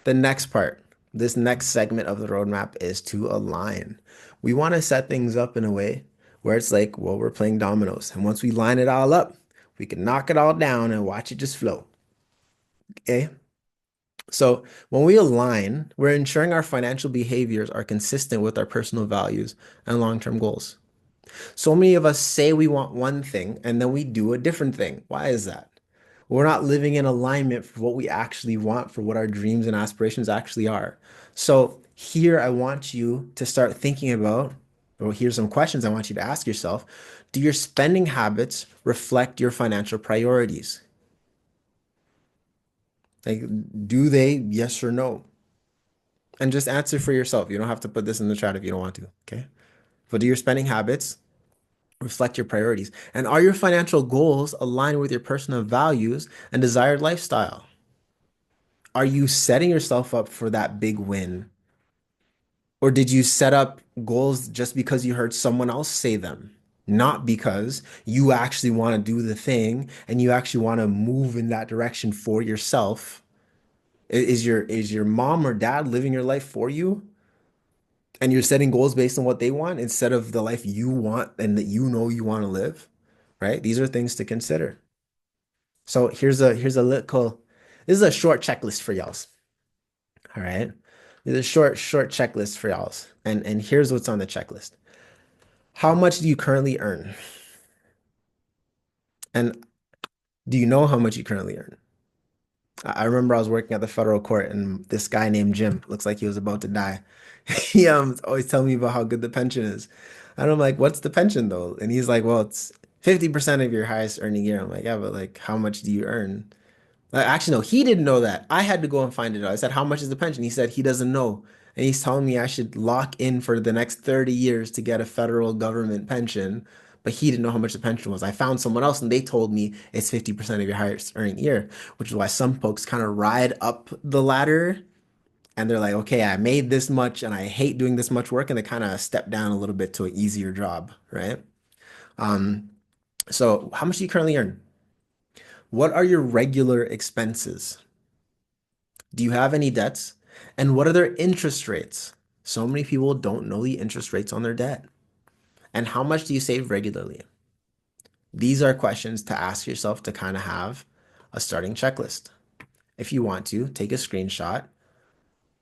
The next part, this next segment of the roadmap is to align. We want to set things up in a way where it's like, well, we're playing dominoes. And once we line it all up, we can knock it all down and watch it just flow. Okay. So when we align, we're ensuring our financial behaviors are consistent with our personal values and long-term goals. So many of us say we want one thing and then we do a different thing. Why is that? We're not living in alignment for what we actually want, for what our dreams and aspirations actually are. So here I want you to start thinking about, or here's some questions I want you to ask yourself. Do your spending habits reflect your financial priorities? Like, do they, yes or no? And just answer for yourself. You don't have to put this in the chat if you don't want to, okay? But do your spending habits reflect your priorities? And are your financial goals aligned with your personal values and desired lifestyle? Are you setting yourself up for that big win? Or did you set up goals just because you heard someone else say them? Not because you actually want to do the thing and you actually want to move in that direction for yourself. Is your mom or dad living your life for you? And you're setting goals based on what they want instead of the life you want and that you know you want to live, right? These are things to consider. So here's a little this is a short checklist for y'all. All right. There's a short checklist for y'all. And here's what's on the checklist. How much do you currently earn? And do you know how much you currently earn? I remember I was working at the federal court and this guy named Jim looks like he was about to die. He always telling me about how good the pension is. And I'm like, what's the pension though? And he's like, well, it's 50% of your highest earning year. I'm like, yeah, but like how much do you earn? Actually, no, he didn't know that. I had to go and find it out. I said, how much is the pension? He said he doesn't know. And he's telling me I should lock in for the next 30 years to get a federal government pension. But he didn't know how much the pension was. I found someone else and they told me it's 50% of your highest earning year, which is why some folks kind of ride up the ladder and they're like, okay, I made this much and I hate doing this much work. And they kind of step down a little bit to an easier job, right? Um, so how much do you currently earn? What are your regular expenses? Do you have any debts? And what are their interest rates? So many people don't know the interest rates on their debt. And how much do you save regularly? These are questions to ask yourself to kind of have a starting checklist. If you want to, take a screenshot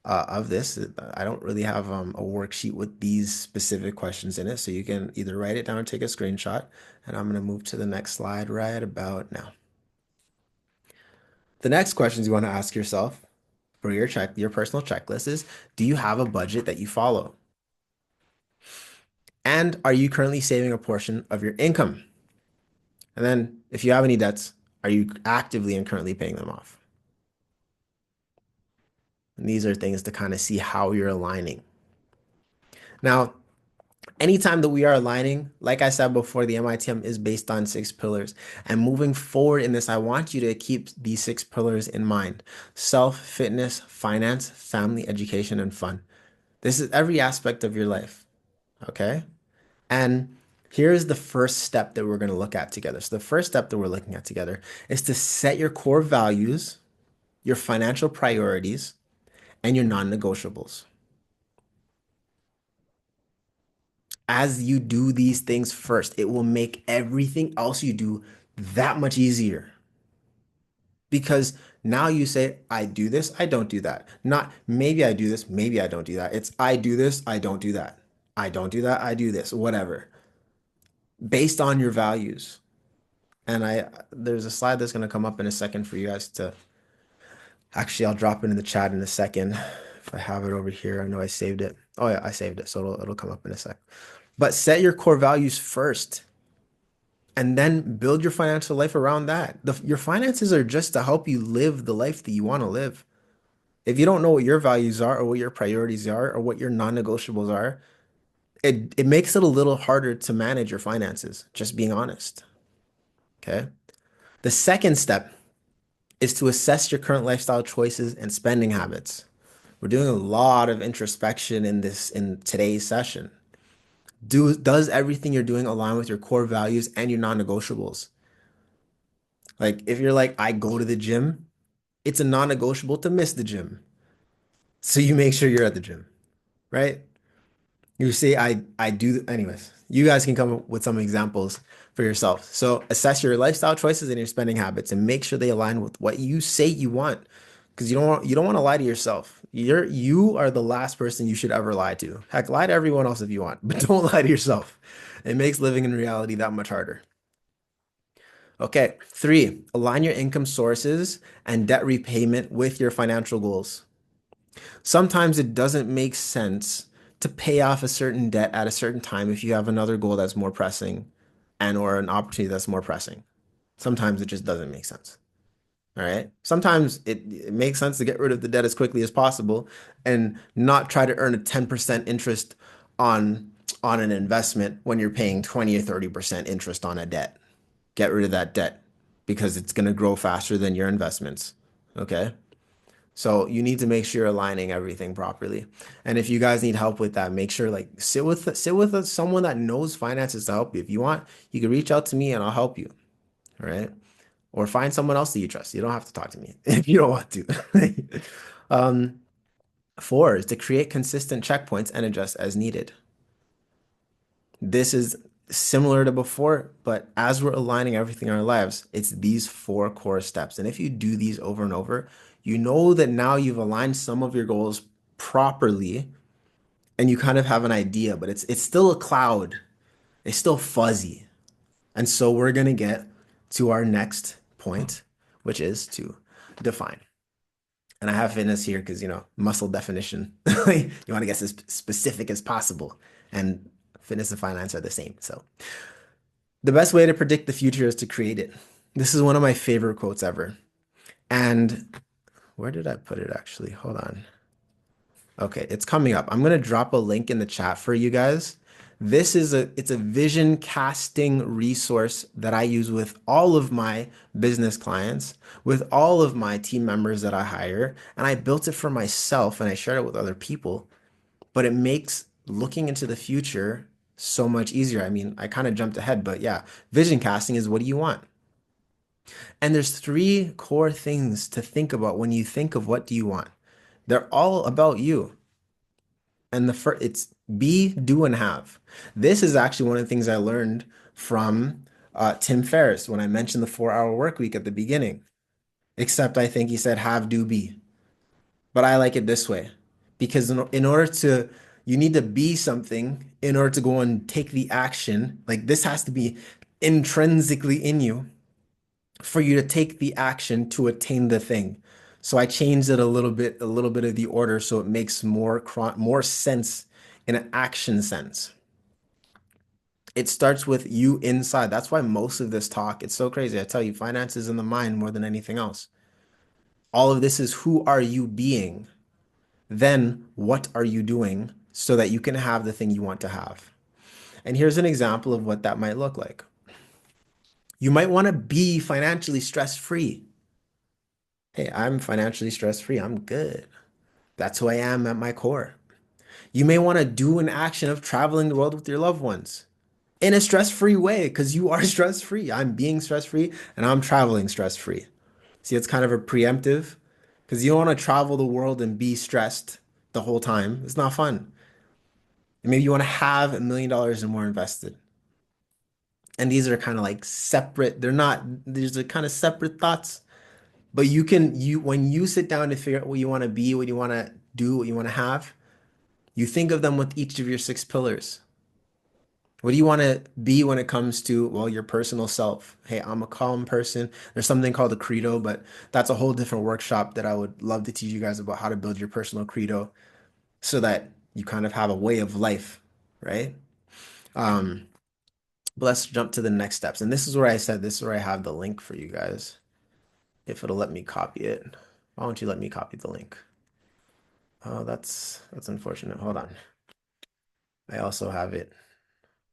of this. I don't really have a worksheet with these specific questions in it, so you can either write it down or take a screenshot. And I'm going to move to the next slide right about now. The next questions you want to ask yourself for your personal checklist is, do you have a budget that you follow? And are you currently saving a portion of your income? And then if you have any debts, are you actively and currently paying them off? And these are things to kind of see how you're aligning. Now, Anytime that we are aligning, like I said before, the MITM is based on six pillars. And moving forward in this, I want you to keep these six pillars in mind: self, fitness, finance, family, education, and fun. This is every aspect of your life. Okay. And here's the first step that we're going to look at together. So, the first step that we're looking at together is to set your core values, your financial priorities, and your non negotiables. As you do these things first, it will make everything else you do that much easier. Because now you say, I do this, I don't do that. Not maybe I do this, maybe I don't do that. It's I do this, I don't do that. I don't do that, I do this, whatever. Based on your values. And there's a slide that's going to come up in a second for you guys to actually, I'll drop it in the chat in a second. If I have it over here, I know I saved it. Oh yeah, I saved it. So it'll come up in a sec. But set your core values first and then build your financial life around that. Your finances are just to help you live the life that you want to live. If you don't know what your values are or what your priorities are or what your non-negotiables are, it makes it a little harder to manage your finances, just being honest. Okay. The second step is to assess your current lifestyle choices and spending habits. We're doing a lot of introspection in today's session. Does everything you're doing align with your core values and your non-negotiables? Like if you're like, I go to the gym, it's a non-negotiable to miss the gym. So you make sure you're at the gym, right? You say I do anyways. You guys can come up with some examples for yourself. So assess your lifestyle choices and your spending habits and make sure they align with what you say you want. Because you don't want to lie to yourself. You are the last person you should ever lie to. Heck, lie to everyone else if you want, but don't lie to yourself. It makes living in reality that much harder. Okay, three, align your income sources and debt repayment with your financial goals. Sometimes it doesn't make sense to pay off a certain debt at a certain time if you have another goal that's more pressing and or an opportunity that's more pressing. Sometimes it just doesn't make sense. All right. Sometimes it makes sense to get rid of the debt as quickly as possible and not try to earn a 10% interest on on an investment when you're paying 20 or 30% interest on a debt. Get rid of that debt because it's going to grow faster than your investments. Okay. So you need to make sure you're aligning everything properly. And if you guys need help with that, make sure like sit with someone that knows finances to help you. If you want, you can reach out to me and I'll help you. All right. Or find someone else that you trust. You don't have to talk to me if you don't want to. um, Four is to create consistent checkpoints and adjust as needed. This is similar to before, but as we're aligning everything in our lives, it's these four core steps. And if you do these over and over, you know that now you've aligned some of your goals properly and you kind of have an idea, but it's still a cloud. It's still fuzzy. And so we're going to get to our next point, which is to define. And I have fitness here because, muscle definition. You want to get as specific as possible. And fitness and finance are the same. So the best way to predict the future is to create it. This is one of my favorite quotes ever. And where did I put it actually? Hold on. Okay, it's coming up. I'm gonna drop a link in the chat for you guys. It's a vision casting resource that I use with all of my business clients, with all of my team members that I hire, and I built it for myself and I shared it with other people, but it makes looking into the future so much easier. I mean, I kind of jumped ahead, but yeah, vision casting is what do you want? And there's three core things to think about when you think of what do you want. They're all about you. And the first, it's be, do, and have. This is actually one of the things I learned from Tim Ferriss when I mentioned the 4-hour work week at the beginning. Except I think he said have, do, be. But I like it this way because in order to, you need to be something in order to go and take the action. Like this has to be intrinsically in you for you to take the action to attain the thing. So I changed it a little bit of the order so it makes more sense in an action sense. It starts with you inside. That's why most of this talk, it's so crazy. I tell you, finance is in the mind more than anything else. All of this is who are you being? Then what are you doing so that you can have the thing you want to have? And here's an example of what that might look like. You might want to be financially stress-free. Hey, I'm financially stress-free. I'm good. That's who I am at my core. You may want to do an action of traveling the world with your loved ones in a stress-free way because you are stress-free. I'm being stress-free and I'm traveling stress-free. See, it's kind of a preemptive because you don't want to travel the world and be stressed the whole time. It's not fun. And maybe you want to have $1 million and more invested. And these are kind of like separate, they're not, these are kind of separate thoughts. But when you sit down to figure out what you want to be, what you want to do, what you want to have, you think of them with each of your six pillars. What do you want to be when it comes to, well, your personal self? Hey, I'm a calm person. There's something called a credo, but that's a whole different workshop that I would love to teach you guys about how to build your personal credo so that you kind of have a way of life, right? Um, but let's jump to the next steps. And this is where I said, this is where I have the link for you guys, if it'll let me copy it. Why don't you let me copy the link? Oh, that's unfortunate. Hold on. I also have it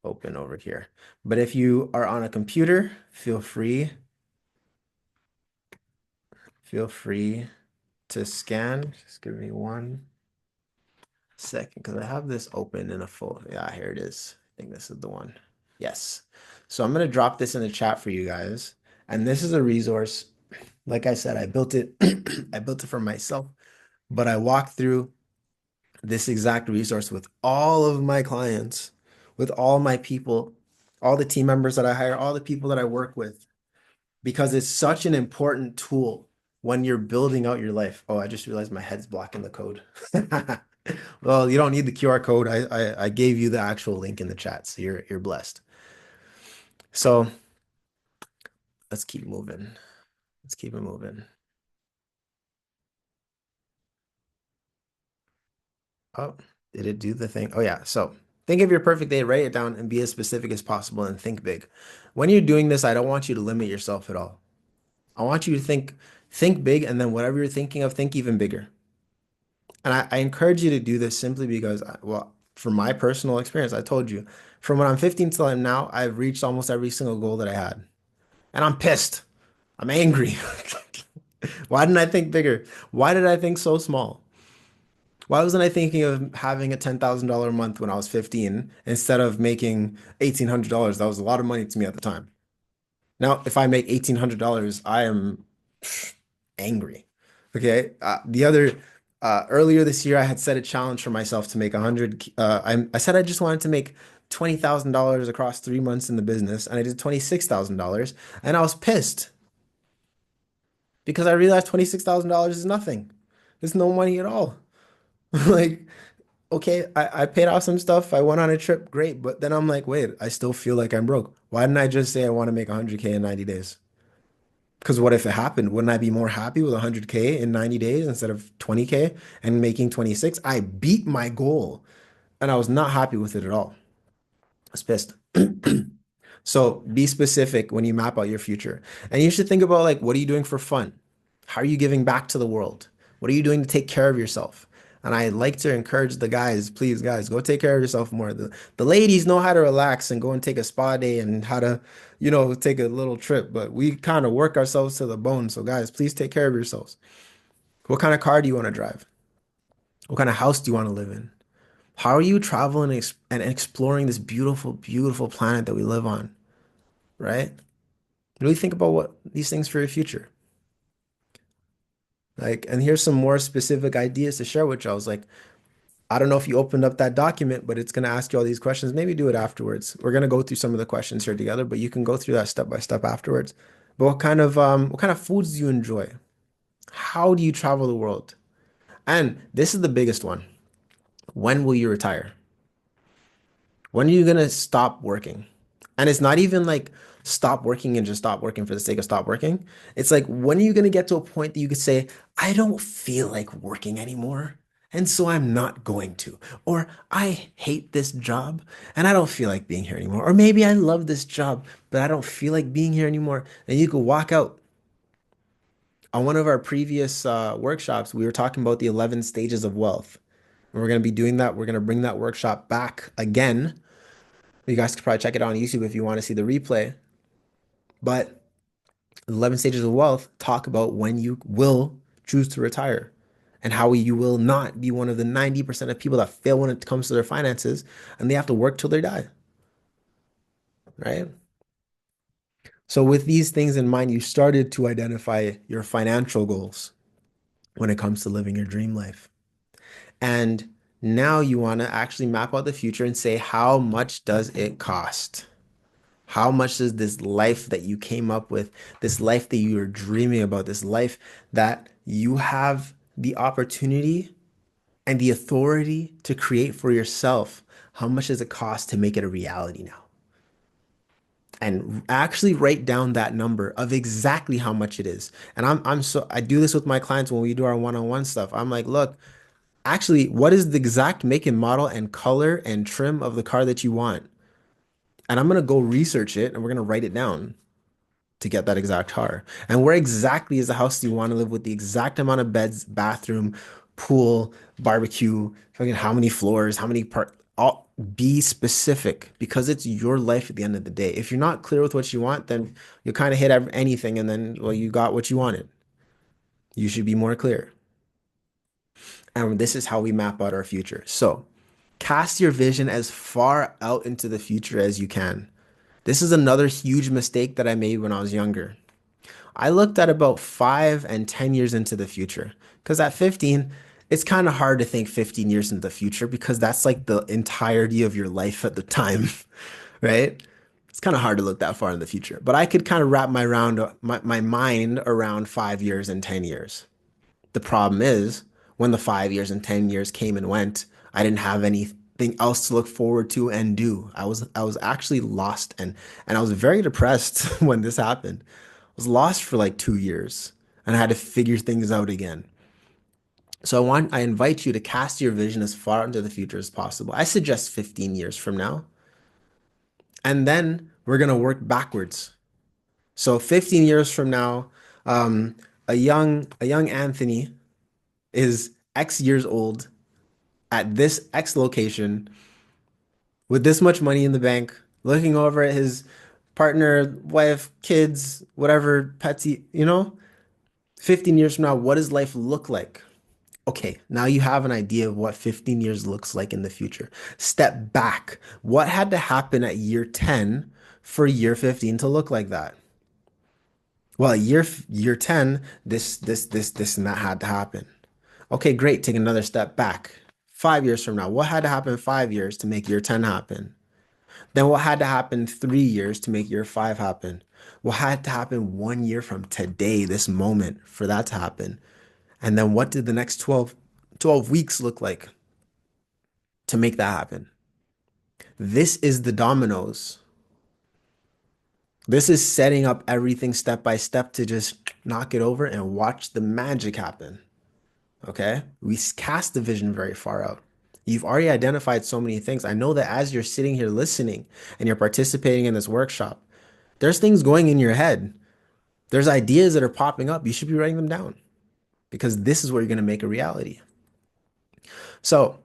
open over here. But if you are on a computer, feel free to scan. Just give me 1 second because I have this open in a full. Yeah, here it is. I think this is the one. Yes. So I'm gonna drop this in the chat for you guys. And this is a resource. Like I said, I built it. I built it for myself, but I walked through this exact resource with all of my clients, with all my people, all the team members that I hire, all the people that I work with, because it's such an important tool when you're building out your life. Oh, I just realized my head's blocking the code. Well, you don't need the QR code. I gave you the actual link in the chat, so you're blessed. So let's keep moving. Let's keep it moving. Oh, did it do the thing? Oh yeah. So think of your perfect day, write it down, and be as specific as possible and think big. When you're doing this, I don't want you to limit yourself at all. I want you to think big, and then whatever you're thinking of, think even bigger. And I encourage you to do this simply because, well, from my personal experience, I told you, from when I'm 15 till I'm now, I've reached almost every single goal that I had. And I'm pissed. I'm angry. Why didn't I think bigger? Why did I think so small? Why wasn't I thinking of having a $10,000 a month when I was 15 instead of making $1,800? That was a lot of money to me at the time. Now, if I make $1,800, I am angry. Okay. Earlier this year, I had set a challenge for myself to make 100. I said I just wanted to make $20,000 across 3 months in the business, and I did $26,000, and I was pissed because I realized $26,000 is nothing. It's no money at all. Like, okay, I paid off some stuff. I went on a trip, great. But then I'm like, wait, I still feel like I'm broke. Why didn't I just say I want to make 100K in 90 days? Because what if it happened? Wouldn't I be more happy with 100K in 90 days instead of 20K and making 26? I beat my goal and I was not happy with it at all. I was pissed. So be specific when you map out your future. And you should think about like, what are you doing for fun? How are you giving back to the world? What are you doing to take care of yourself? And I like to encourage the guys, please, guys, go take care of yourself more. The ladies know how to relax and go and take a spa day and how to, take a little trip, but we kind of work ourselves to the bone. So, guys, please take care of yourselves. What kind of car do you want to drive? What kind of house do you want to live in? How are you traveling and exploring this beautiful, beautiful planet that we live on, right? Really think about what these things for your future. Like, and here's some more specific ideas to share with you. I was like, I don't know if you opened up that document, but it's going to ask you all these questions. Maybe do it afterwards. We're going to go through some of the questions here together, but you can go through that step by step afterwards. But what kind of foods do you enjoy? How do you travel the world? And this is the biggest one. When will you retire? When are you gonna stop working? And it's not even like stop working and just stop working for the sake of stop working. It's like, when are you gonna get to a point that you could say, I don't feel like working anymore, and so I'm not going to. Or I hate this job and I don't feel like being here anymore. Or maybe I love this job, but I don't feel like being here anymore. And you could walk out. On one of our previous workshops, we were talking about the 11 stages of wealth. And we're going to be doing that. We're going to bring that workshop back again You guys could probably check it out on YouTube if you want to see the replay. But 11 stages of wealth talk about when you will choose to retire and how you will not be one of the 90% of people that fail when it comes to their finances and they have to work till they die, right? So, with these things in mind, you started to identify your financial goals when it comes to living your dream life. And now you want to actually map out the future and say, how much does it cost? How much does this life that you came up with, this life that you are dreaming about, this life that you have the opportunity and the authority to create for yourself, how much does it cost to make it a reality now? And actually write down that number of exactly how much it is. And I do this with my clients when we do our one-on-one stuff. I'm like, look, actually, what is the exact make and model and color and trim of the car that you want? And I'm gonna go research it and we're gonna write it down to get that exact car. And where exactly is the house you want to live with the exact amount of beds, bathroom, pool, barbecue, fucking how many floors, how many part all be specific because it's your life at the end of the day. If you're not clear with what you want, then you kind of hit anything and then well you got what you wanted. You should be more clear. And this is how we map out our future. So, cast your vision as far out into the future as you can. This is another huge mistake that I made when I was younger. I looked at about 5 and 10 years into the future because at 15, it's kind of hard to think 15 years into the future because that's like the entirety of your life at the time, right? It's kind of hard to look that far in the future, but I could kind of wrap my mind around 5 years and 10 years. The problem is when the 5 years and 10 years came and went, I didn't have anything else to look forward to and do. I was actually lost and I was very depressed when this happened. I was lost for like 2 years and I had to figure things out again. So I invite you to cast your vision as far into the future as possible. I suggest 15 years from now. And then we're gonna work backwards. So 15 years from now, a young Anthony is X years old at this X location with this much money in the bank, looking over at his partner, wife, kids, whatever pets he, 15 years from now, what does life look like? Okay, now you have an idea of what 15 years looks like in the future. Step back. What had to happen at year 10 for year 15 to look like that? Well, year 10, this, and that had to happen. Okay, great. Take another step back. 5 years from now, what had to happen 5 years to make year 10 happen? Then what had to happen 3 years to make year five happen? What had to happen 1 year from today, this moment, for that to happen? And then what did the next 12 weeks look like to make that happen? This is the dominoes. This is setting up everything step by step to just knock it over and watch the magic happen. Okay? We cast the vision very far out. You've already identified so many things. I know that as you're sitting here listening and you're participating in this workshop, there's things going in your head. There's ideas that are popping up. You should be writing them down because this is what you're going to make a reality. So,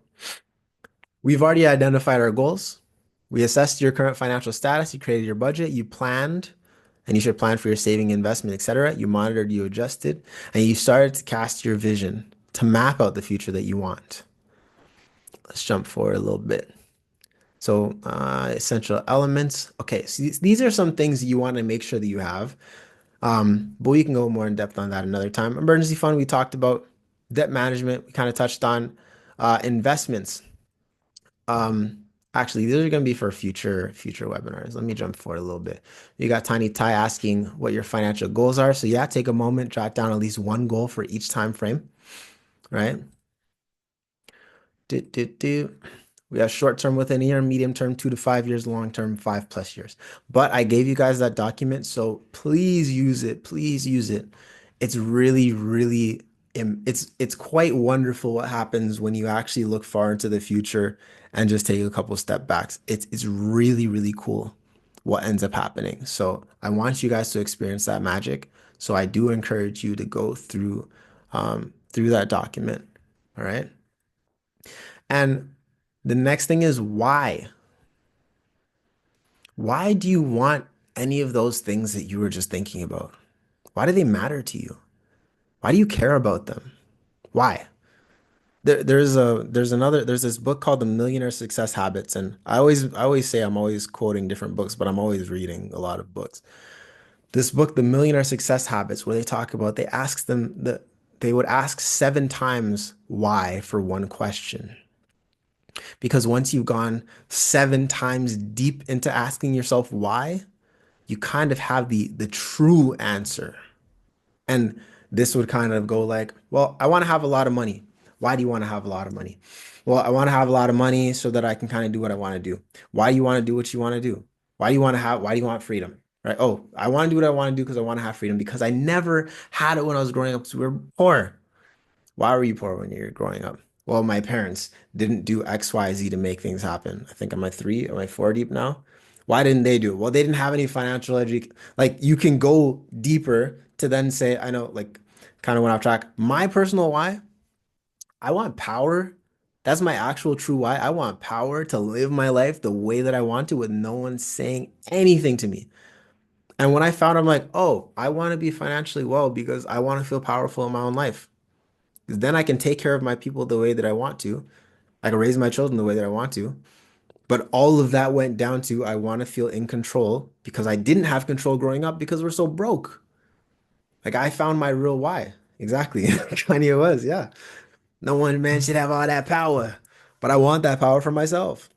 we've already identified our goals. We assessed your current financial status. You created your budget. You planned, and you should plan for your saving, investment, etc. You monitored, you adjusted, and you started to cast your vision to map out the future that you want. Let's jump forward a little bit. So, essential elements. Okay, so these are some things you want to make sure that you have. But we can go more in depth on that another time. Emergency fund, we talked about. Debt management, we kind of touched on. Investments. Um, Actually, these are going to be for future webinars. Let me jump forward a little bit. You got Tiny Ty asking what your financial goals are. So yeah, take a moment, jot down at least one goal for each time frame, right? Do, do, do. We have short term within a year, medium term 2 to 5 years, long term 5+ years. But I gave you guys that document, so please use it. Please use it. It's really, really, it's quite wonderful what happens when you actually look far into the future and just take a couple step backs. It's really, really cool what ends up happening. So I want you guys to experience that magic. So I do encourage you to go through that document. All right. And the next thing is why. Why do you want any of those things that you were just thinking about? Why do they matter to you? Why do you care about them? Why? There's this book called The Millionaire Success Habits, and I always say I'm always quoting different books, but I'm always reading a lot of books. This book, The Millionaire Success Habits, where they talk about they would ask 7 times why for one question. Because once you've gone 7 times deep into asking yourself why, you kind of have the true answer. And this would kind of go like, well, I want to have a lot of money. Why do you want to have a lot of money? Well, I want to have a lot of money so that I can kind of do what I want to do. Why do you want to do what you want to do? Why do you want freedom? Right? Oh, I want to do what I want to do because I want to have freedom because I never had it when I was growing up because we were poor. Why were you poor when you were growing up? Well, my parents didn't do X, Y, Z to make things happen. I think am I 3, am I 4 deep now? Why didn't they do it? Well, they didn't have any financial education. Like you can go deeper to then say, I know, like kind of went off track. My personal why, I want power. That's my actual true why. I want power to live my life the way that I want to with no one saying anything to me. And when I found, I'm like, oh, I want to be financially well because I want to feel powerful in my own life. 'Cause then I can take care of my people the way that I want to. I can raise my children the way that I want to. But all of that went down to I want to feel in control because I didn't have control growing up because we're so broke. Like I found my real why. Exactly. Kanye was, yeah. No one man should have all that power. But I want that power for myself.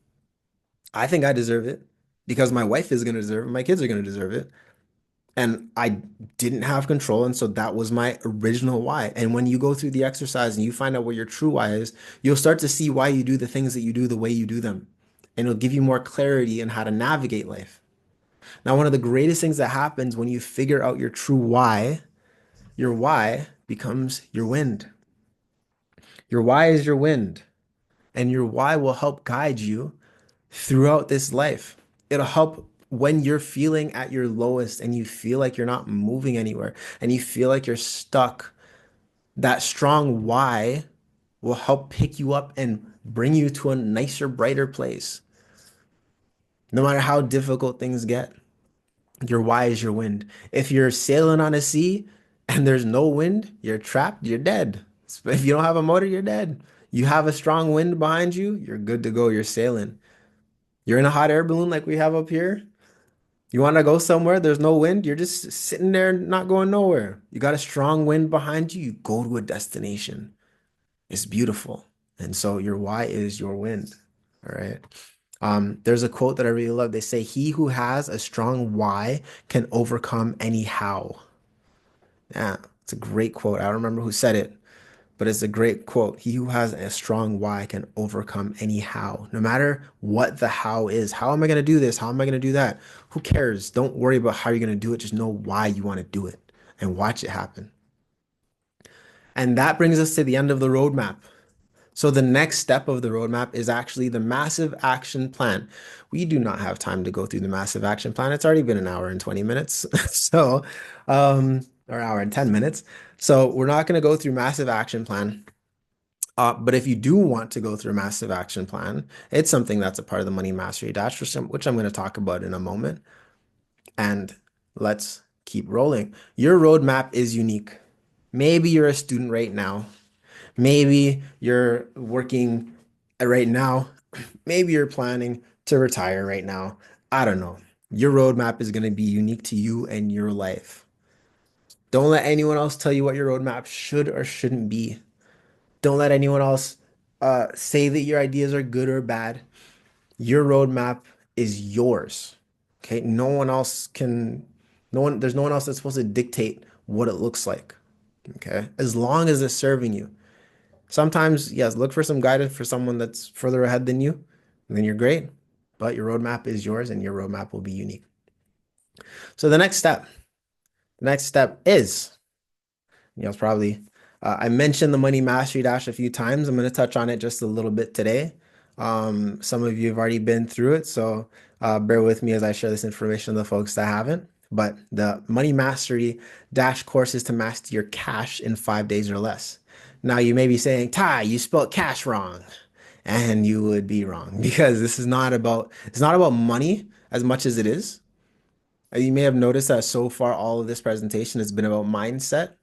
I think I deserve it because my wife is going to deserve it. My kids are going to deserve it. And I didn't have control. And so that was my original why. And when you go through the exercise and you find out what your true why is, you'll start to see why you do the things that you do the way you do them. And it'll give you more clarity in how to navigate life. Now, one of the greatest things that happens when you figure out your why becomes your wind. Your why is your wind. And your why will help guide you throughout this life. It'll help when you're feeling at your lowest and you feel like you're not moving anywhere and you feel like you're stuck. That strong why will help pick you up and bring you to a nicer, brighter place. No matter how difficult things get, your why is your wind. If you're sailing on a sea and there's no wind, you're trapped, you're dead. If you don't have a motor, you're dead. You have a strong wind behind you, you're good to go, you're sailing. You're in a hot air balloon like we have up here. You want to go somewhere, there's no wind, you're just sitting there not going nowhere. You got a strong wind behind you, you go to a destination. It's beautiful. And so your why is your wind. All right. There's a quote that I really love. They say, he who has a strong why can overcome any how. Yeah, it's a great quote. I don't remember who said it, but it's a great quote. He who has a strong why can overcome any how. No matter what the how is. How am I going to do this? How am I going to do that? Who cares? Don't worry about how you're going to do it. Just know why you want to do it and watch it happen. And that brings us to the end of the roadmap. So the next step of the roadmap is actually the massive action plan. We do not have time to go through the massive action plan. It's already been an hour and 20 minutes. So, or hour and 10 minutes. So we're not going to go through massive action plan. But if you do want to go through a massive action plan, it's something that's a part of the Money Mastery Dash, which I'm going to talk about in a moment. And let's keep rolling. Your roadmap is unique. Maybe you're a student right now. Maybe you're working right now. Maybe you're planning to retire right now. I don't know. Your roadmap is going to be unique to you and your life. Don't let anyone else tell you what your roadmap should or shouldn't be. Don't let anyone else say that your ideas are good or bad. Your roadmap is yours. Okay. There's no one else that's supposed to dictate what it looks like. Okay. As long as it's serving you. Sometimes, yes, look for some guidance for someone that's further ahead than you, and then you're great. But your roadmap is yours and your roadmap will be unique. So the next step is, it's probably, I mentioned the Money Mastery Dash a few times. I'm going to touch on it just a little bit today. Some of you have already been through it, so bear with me as I share this information with the folks that haven't. But the Money Mastery Dash course is to master your cash in 5 days or less. Now you may be saying, Ty, you spelled cash wrong. And you would be wrong because it's not about money. as much as it is. You may have noticed that so far all of this presentation has been about mindset.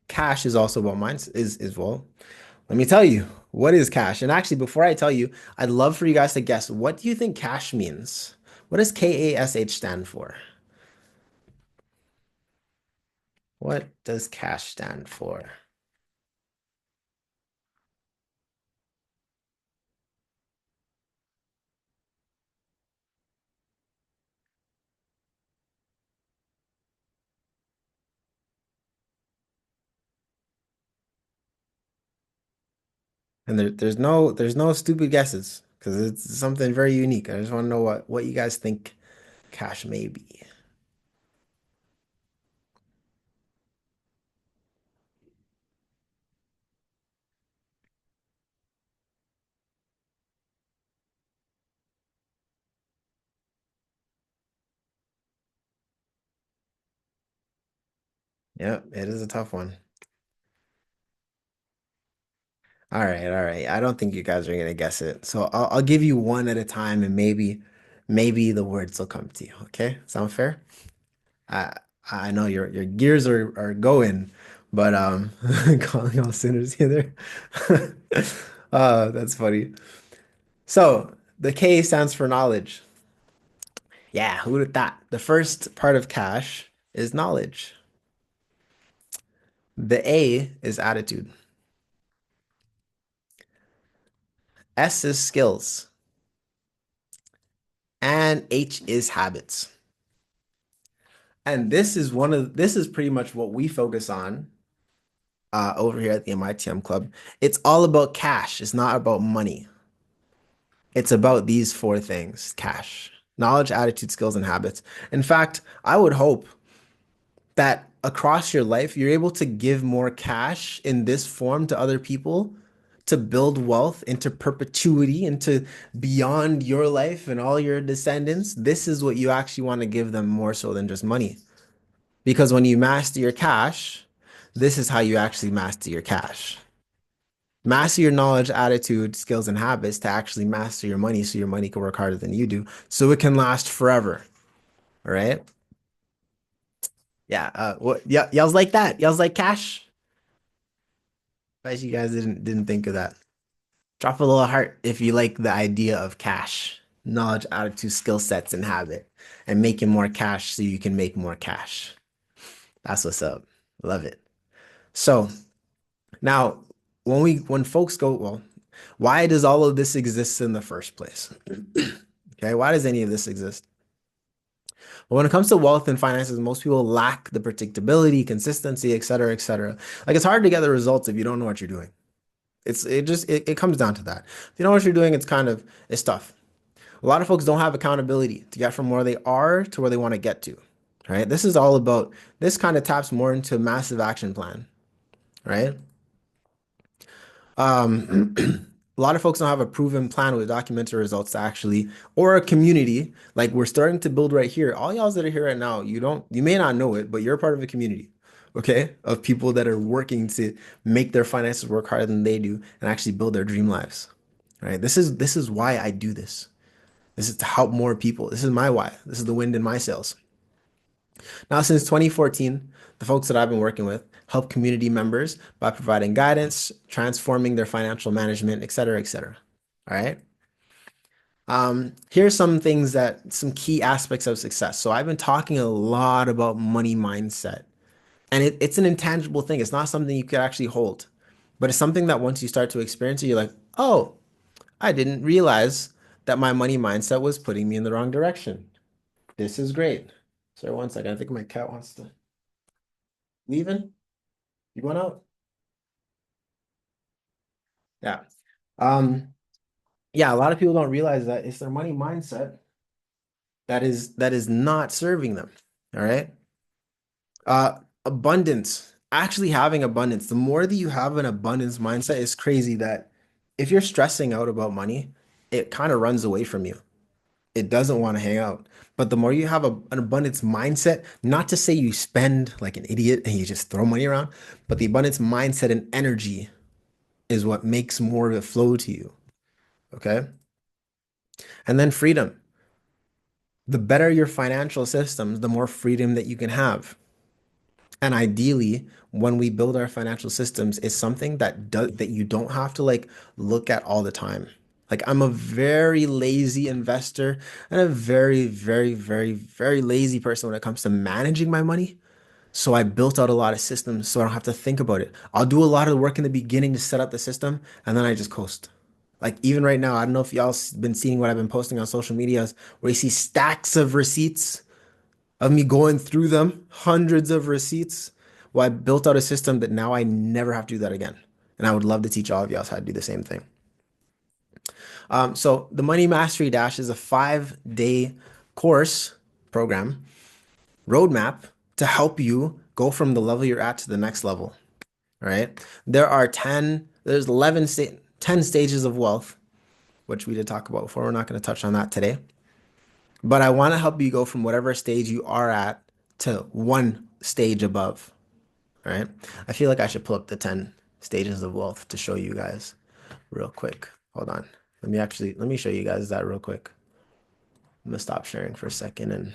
Cash is also about mindset is well. Let me tell you, what is cash? And actually, before I tell you, I'd love for you guys to guess, what do you think cash means? What does KASH stand for? What does cash stand for? And there's no stupid guesses because it's something very unique. I just want to know what you guys think cash may be. Yeah, it is a tough one. All right. I don't think you guys are gonna guess it. So I'll give you one at a time, and maybe the words will come to you. Okay? Sound fair? I I know your gears are going, but calling all sinners here. That's funny. So the K stands for knowledge. Yeah, who would have thought? The first part of cash is knowledge. The A is attitude. S is skills. And H is habits. And this is pretty much what we focus on over here at the MITM Club. It's all about cash. It's not about money. It's about these four things: cash, knowledge, attitude, skills, and habits. In fact, I would hope that across your life, you're able to give more cash in this form to other people to build wealth into perpetuity, into beyond your life and all your descendants. This is what you actually want to give them more so than just money. Because when you master your cash, this is how you actually master your cash. Master your knowledge, attitude, skills, and habits to actually master your money so your money can work harder than you do, so it can last forever. All right? Yeah. What y'all's like that? Y'all's like cash? Bet you guys didn't think of that. Drop a little heart if you like the idea of cash, knowledge, attitude, skill sets, and habit, and making more cash so you can make more cash. That's what's up. Love it. So now, when folks go, well, why does all of this exist in the first place? Okay, why does any of this exist? Well, when it comes to wealth and finances, most people lack the predictability, consistency, et cetera, et cetera. Like it's hard to get the results if you don't know what you're doing. It comes down to that. If you know what you're doing, it's tough. A lot of folks don't have accountability to get from where they are to where they want to get to. Right? This is all about this kind of taps more into massive action plan, right? A lot of folks don't have a proven plan with documented results to actually, or a community like we're starting to build right here. All y'all that are here right now, you may not know it, but you're part of a community, okay, of people that are working to make their finances work harder than they do and actually build their dream lives. Right? This is why I do this. This is to help more people. This is my why. This is the wind in my sails. Now, since 2014, the folks that I've been working with help community members by providing guidance, transforming their financial management, et cetera, et cetera. All right. Here's some key aspects of success. So I've been talking a lot about money mindset, and it's an intangible thing. It's not something you could actually hold, but it's something that once you start to experience it, you're like, oh, I didn't realize that my money mindset was putting me in the wrong direction. This is great. Sorry, one second. I think my cat wants to leaving. You going out? Yeah. Um, yeah, a lot of people don't realize that it's their money mindset that is not serving them. All right. Abundance. Actually having abundance. The more that you have an abundance mindset, is crazy that if you're stressing out about money, it kind of runs away from you. It doesn't want to hang out. But the more you have an abundance mindset, not to say you spend like an idiot and you just throw money around, but the abundance mindset and energy is what makes more of it flow to you. Okay. And then freedom. The better your financial systems, the more freedom that you can have. And ideally, when we build our financial systems, it's something that you don't have to like look at all the time. Like I'm a very lazy investor and a very, very, very, very lazy person when it comes to managing my money. So I built out a lot of systems so I don't have to think about it. I'll do a lot of the work in the beginning to set up the system and then I just coast. Like even right now, I don't know if y'all been seeing what I've been posting on social medias where you see stacks of receipts of me going through them, hundreds of receipts. Well, I built out a system that now I never have to do that again. And I would love to teach all of y'all how to do the same thing. So the Money Mastery Dash is a 5-day course program roadmap to help you go from the level you're at to the next level. All right. There's 10 stages of wealth, which we did talk about before. We're not going to touch on that today. But I want to help you go from whatever stage you are at to one stage above. All right. I feel like I should pull up the 10 stages of wealth to show you guys real quick. Hold on. Let me show you guys that real quick. I'm gonna stop sharing for a second and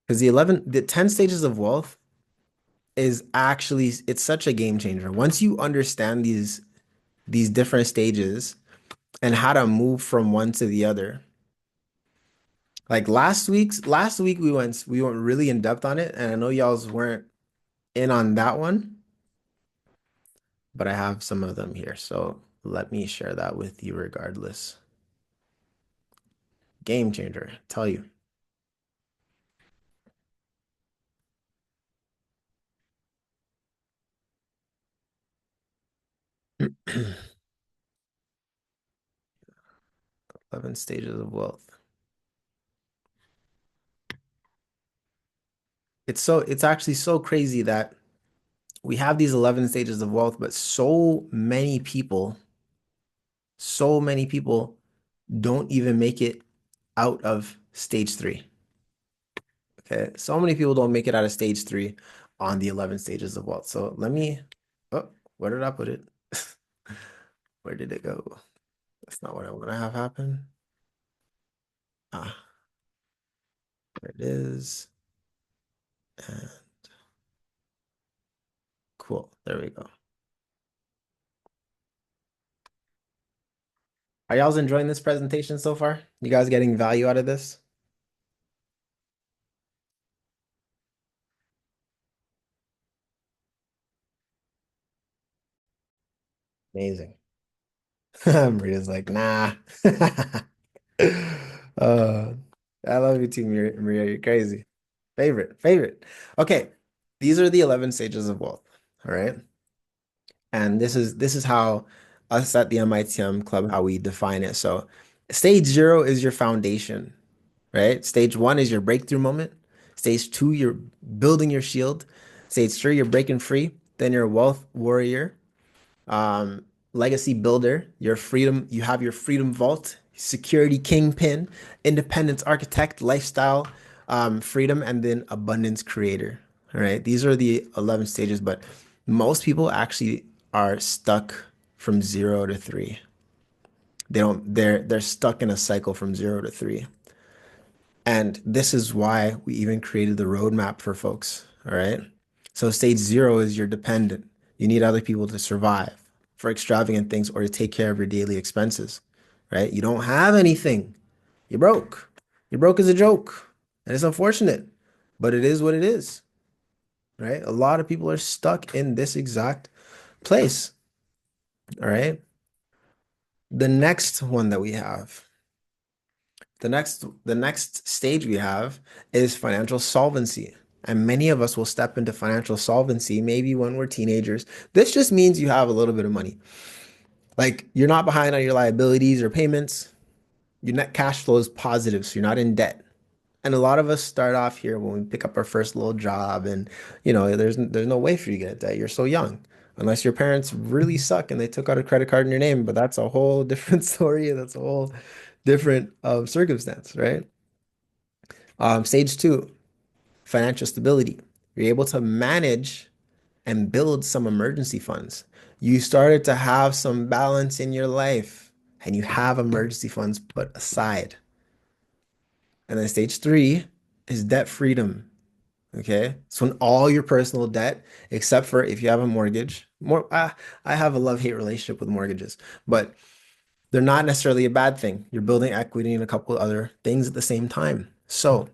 because the 10 stages of wealth is actually it's such a game changer. Once you understand these different stages and how to move from one to the other. Like last week we went really in depth on it, and I know y'all's weren't in on that one, but I have some of them here. So let me share that with you regardless. Game changer, tell you. 11 stages of wealth. It's actually so crazy that we have these 11 stages of wealth, but so many people don't even make it out of stage three. Okay. So many people don't make it out of stage three on the 11 stages of wealth. Oh, where did I put it? Where did it go? That's not what I want to have happen. Ah, there it is. And cool. There we go. Are y'all enjoying this presentation so far? You guys getting value out of this? Amazing. Maria's like, nah. Uh, I love you too, Maria. You're crazy. Favorite. Okay, these are the 11 stages of wealth. All right. And this is how us at the MITM Club, how we define it. So stage zero is your foundation, right? Stage one is your breakthrough moment. Stage two, you're building your shield. Stage three, you're breaking free. Then you're a wealth warrior, um, legacy builder, you have your freedom vault, security kingpin, independence architect, lifestyle, freedom, and then abundance creator. All right. These are the 11 stages, but most people actually are stuck from 0 to 3. They're stuck in a cycle from 0 to 3. And this is why we even created the roadmap for folks. All right. So stage zero is you're dependent. You need other people to survive for extravagant things or to take care of your daily expenses. Right. You don't have anything. You're broke. You're broke as a joke. And it's unfortunate, but it is what it is. Right. A lot of people are stuck in this exact place. All right. The next one that we have the next stage we have is financial solvency. And many of us will step into financial solvency maybe when we're teenagers. This just means you have a little bit of money. Like you're not behind on your liabilities or payments. Your net cash flow is positive, so you're not in debt. And a lot of us start off here when we pick up our first little job, and there's no way for you to get into debt. You're so young, unless your parents really suck and they took out a credit card in your name. But that's a whole different story. That's a whole different circumstance, right? Stage two, financial stability. You're able to manage and build some emergency funds. You started to have some balance in your life and you have emergency funds put aside. And then stage three is debt freedom. Okay. So when all your personal debt, except for if you have a mortgage, I have a love-hate relationship with mortgages, but they're not necessarily a bad thing. You're building equity in a couple of other things at the same time. So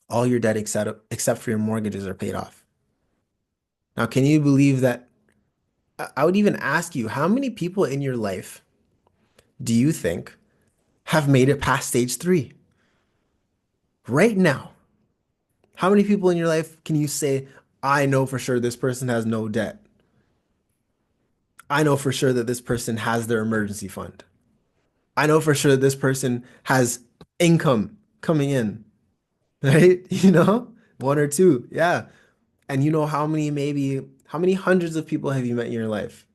all your debt except for your mortgages are paid off. Now, can you believe that? I would even ask you, how many people in your life do you think have made it past stage three right now? How many people in your life can you say, I know for sure this person has no debt? I know for sure that this person has their emergency fund. I know for sure that this person has income coming in, right? One or two. Yeah. And you know how many hundreds of people have you met in your life?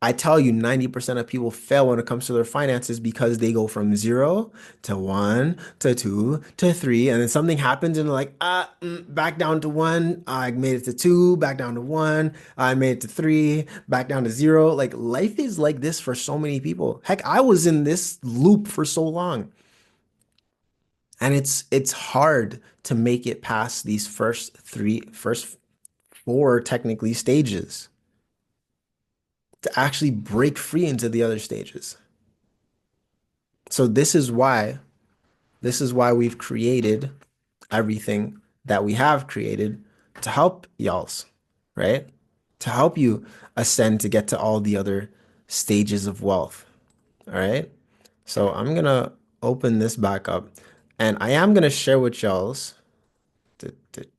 I tell you, 90% of people fail when it comes to their finances because they go from zero to one to two to three, and then something happens and they're like, back down to one. I made it to two, back down to one. I made it to three, back down to zero. Like life is like this for so many people. Heck, I was in this loop for so long. And it's hard to make it past these first four technically stages to actually break free into the other stages. So this is why we've created everything that we have created to help y'all's, right? To help you ascend to get to all the other stages of wealth. All right. So I'm gonna open this back up and I am gonna share with y'all's.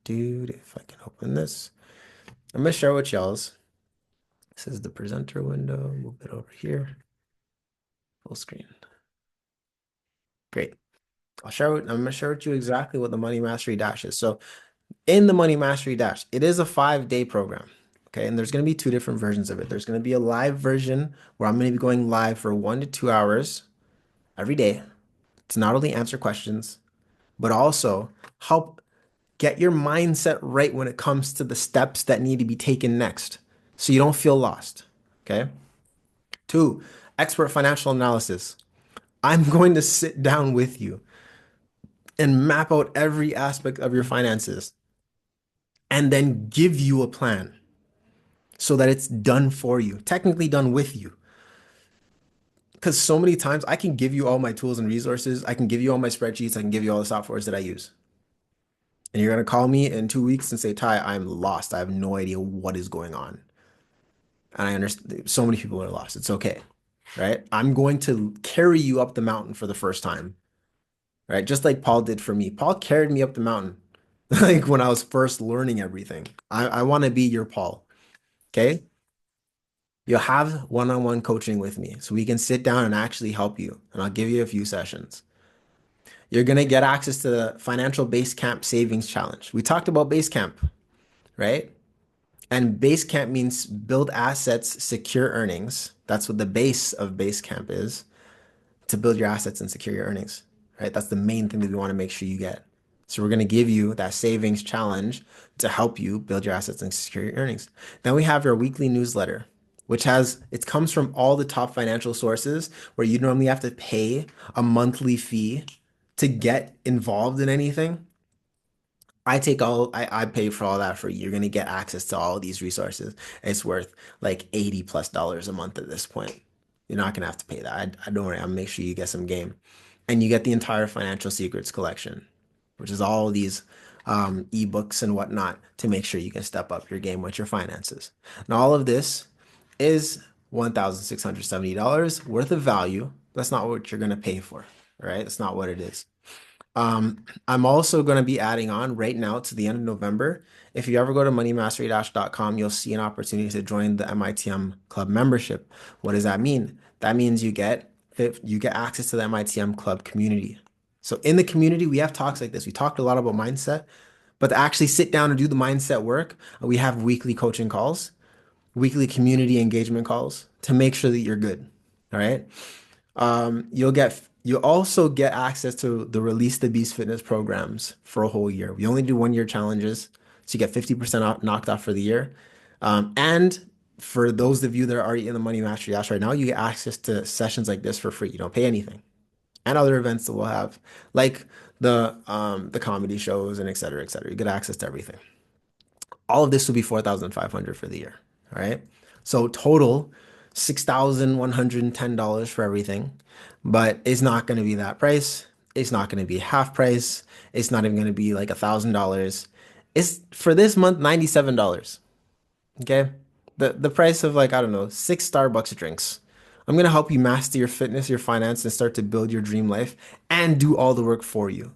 Dude, if I can open this, I'm gonna share with y'all's. This is the presenter window. Move it over here. Full screen. Great. I'm gonna share with you exactly what the Money Mastery Dash is. So in the Money Mastery Dash, it is a 5-day program. Okay, and there's gonna be two different versions of it. There's gonna be a live version where I'm gonna be going live for 1 to 2 hours every day to not only answer questions, but also help get your mindset right when it comes to the steps that need to be taken next so you don't feel lost. Okay. Two, expert financial analysis. I'm going to sit down with you and map out every aspect of your finances and then give you a plan so that it's done for you, technically done with you. Because so many times I can give you all my tools and resources, I can give you all my spreadsheets, I can give you all the softwares that I use. And you're going to call me in 2 weeks and say, Ty, I'm lost. I have no idea what is going on. And I understand so many people are lost. It's okay. Right. I'm going to carry you up the mountain for the first time. Right. Just like Paul did for me. Paul carried me up the mountain like when I was first learning everything. I want to be your Paul. Okay. You'll have one-on-one coaching with me so we can sit down and actually help you. And I'll give you a few sessions. You're going to get access to the Financial Basecamp Savings Challenge. We talked about Basecamp, right? And Basecamp means build assets, secure earnings. That's what the base of Basecamp is, to build your assets and secure your earnings, right? That's the main thing that we want to make sure you get. So we're going to give you that savings challenge to help you build your assets and secure your earnings. Then we have your weekly newsletter, which it comes from all the top financial sources where you normally have to pay a monthly fee to get involved in anything. I pay for all that for you. You're gonna get access to all of these resources. It's worth like $80+ a month at this point. You're not gonna have to pay that. I don't worry, I'll make sure you get some game. And you get the entire Financial Secrets collection, which is all of these ebooks and whatnot to make sure you can step up your game with your finances. Now, all of this is $1,670 worth of value. That's not what you're gonna pay for, all right? That's not what it is. I'm also going to be adding on right now to the end of November. If you ever go to moneymasterydash.com, you'll see an opportunity to join the MITM Club membership. What does that mean? That means you get access to the MITM Club community. So in the community, we have talks like this. We talked a lot about mindset, but to actually sit down and do the mindset work, we have weekly coaching calls, weekly community engagement calls to make sure that you're good. All right. You'll also get access to the Release the Beast fitness programs for a whole year. We only do 1 year challenges, so you get 50% knocked off for the year, and for those of you that are already in the Money Mastery Dash right now, you get access to sessions like this for free. You don't pay anything. And other events that we'll have, like the comedy shows and et cetera, et cetera. You get access to everything. All of this will be 4,500 for the year. All right. So total $6,110 for everything. But it's not going to be that price. It's not going to be half price. It's not even going to be like $1,000. It's for this month, $97. Okay. The price of like, I don't know, six Starbucks drinks. I'm gonna help you master your fitness, your finance, and start to build your dream life and do all the work for you.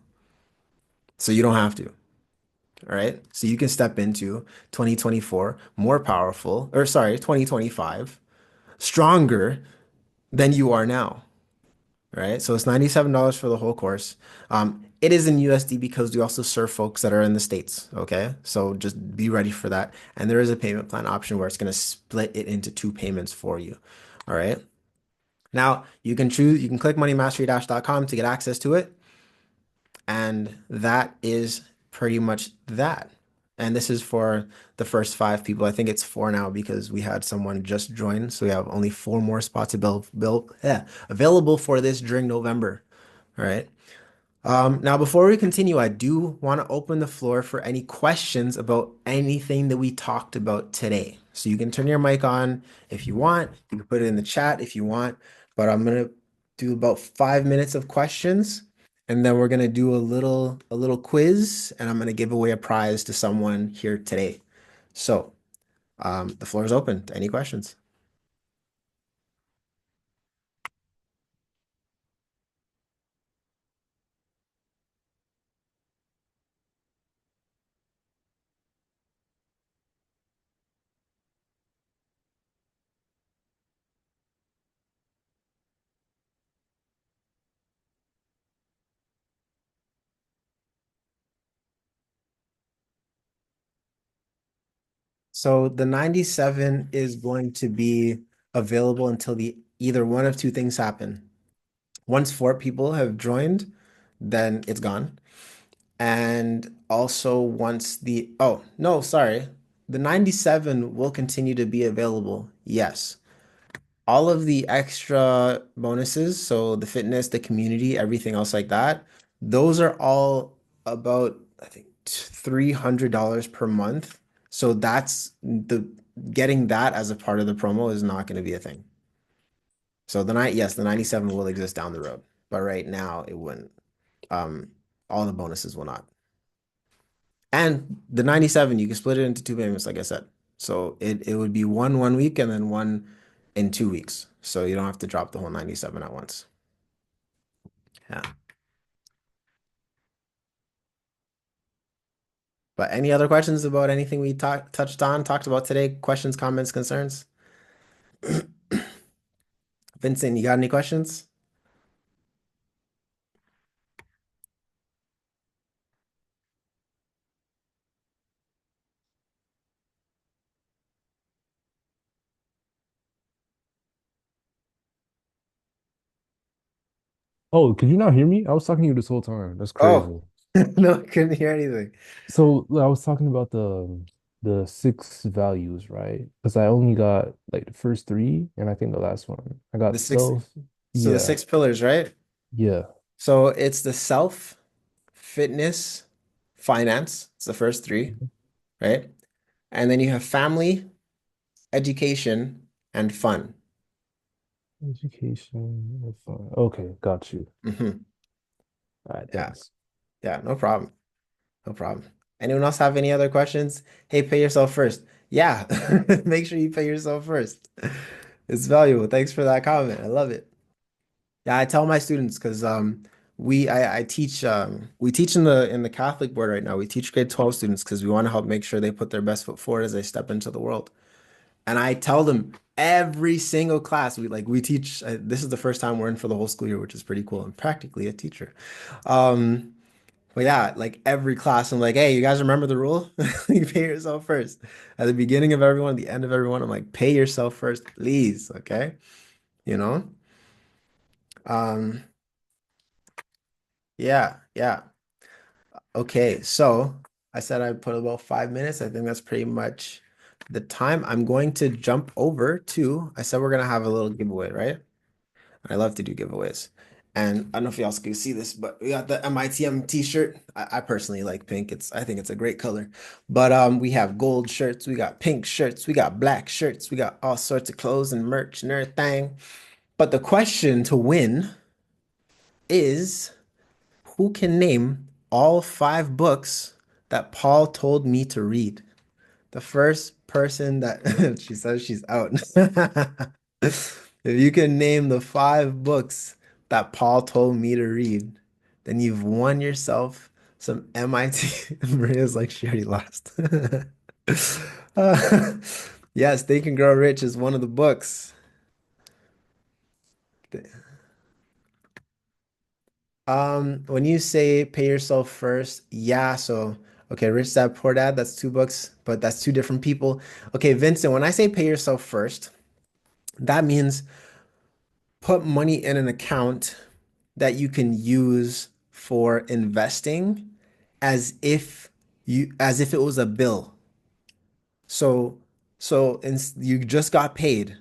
So you don't have to. All right. So you can step into 2024 more powerful, or sorry, 2025 stronger than you are now. Right. So it's $97 for the whole course. It is in USD because we also serve folks that are in the States. Okay. So just be ready for that. And there is a payment plan option where it's going to split it into two payments for you. All right. Now you can choose, you can click moneymastery-.com to get access to it. And that is pretty much that. And this is for the first five people. I think it's four now because we had someone just join. So we have only four more spots available for this during November. All right. Now, before we continue, I do want to open the floor for any questions about anything that we talked about today. So you can turn your mic on if you want. You can put it in the chat if you want. But I'm gonna do about 5 minutes of questions, and then we're gonna do a little quiz, and I'm gonna give away a prize to someone here today. So the floor is open to any questions. So the 97 is going to be available until the either one of two things happen. Once four people have joined, then it's gone. And also once the, oh, no, sorry. The 97 will continue to be available. Yes. All of the extra bonuses, so the fitness, the community, everything else like that, those are all about, I think, $300 per month. So that's the getting that as a part of the promo is not going to be a thing. So yes, the 97 will exist down the road, but right now it wouldn't. Um, all the bonuses will not. And the 97, you can split it into two payments, like I said. So it would be one week and then one in 2 weeks. So you don't have to drop the whole 97 at once. Yeah. But any other questions about anything we talked about today? Questions, comments, concerns? Vincent, you got any questions? Oh, could you not hear me? I was talking to you this whole time. That's Oh, crazy. no, I couldn't hear anything. So I was talking about the six values, right? Because I only got like the first three, and I think the last one. I The got six, self. so the Yeah, six pillars, right? yeah. So it's the self, fitness, finance. It's the first three, right? And then you have family, education, and fun. Education. Fun. Okay, got you. Hmm. All right, Yeah, thanks. yeah, no problem. No problem. Anyone else have any other questions? Hey, pay yourself first. Yeah, make sure you pay yourself first. It's valuable. Thanks for that comment. I love it. Yeah, I tell my students because I teach we teach in the Catholic board right now. We teach grade 12 students because we want to help make sure they put their best foot forward as they step into the world. And I tell them every single class we teach. This is the first time we're in for the whole school year, which is pretty cool. I'm practically a teacher. Um, but yeah, like every class, I'm like, hey, you guys remember the rule? You pay yourself first. At the beginning of everyone, at the end of everyone, I'm like, pay yourself first, please. Okay. You know? Um, yeah, yeah. Okay, so I said I put about 5 minutes. I think that's pretty much the time, I'm going to jump over to, I said we're gonna have a little giveaway, right? I love to do giveaways. And I don't know if y'all can see this, but we got the MITM t-shirt. I personally like pink. I think it's a great color. But we have gold shirts, we got pink shirts, we got black shirts, we got all sorts of clothes and merch and everything. But the question to win is who can name all five books that Paul told me to read? The first person that she says she's out. If you can name the five books that Paul told me to read, then you've won yourself some MIT. Maria's like she already lost. Uh, yes, Think and Grow Rich is one of the books. When you say pay yourself first, yeah, so okay, Rich Dad Poor Dad, that's two books, but that's two different people. Okay, Vincent, when I say pay yourself first, that means put money in an account that you can use for investing as if it was a bill. So you just got paid.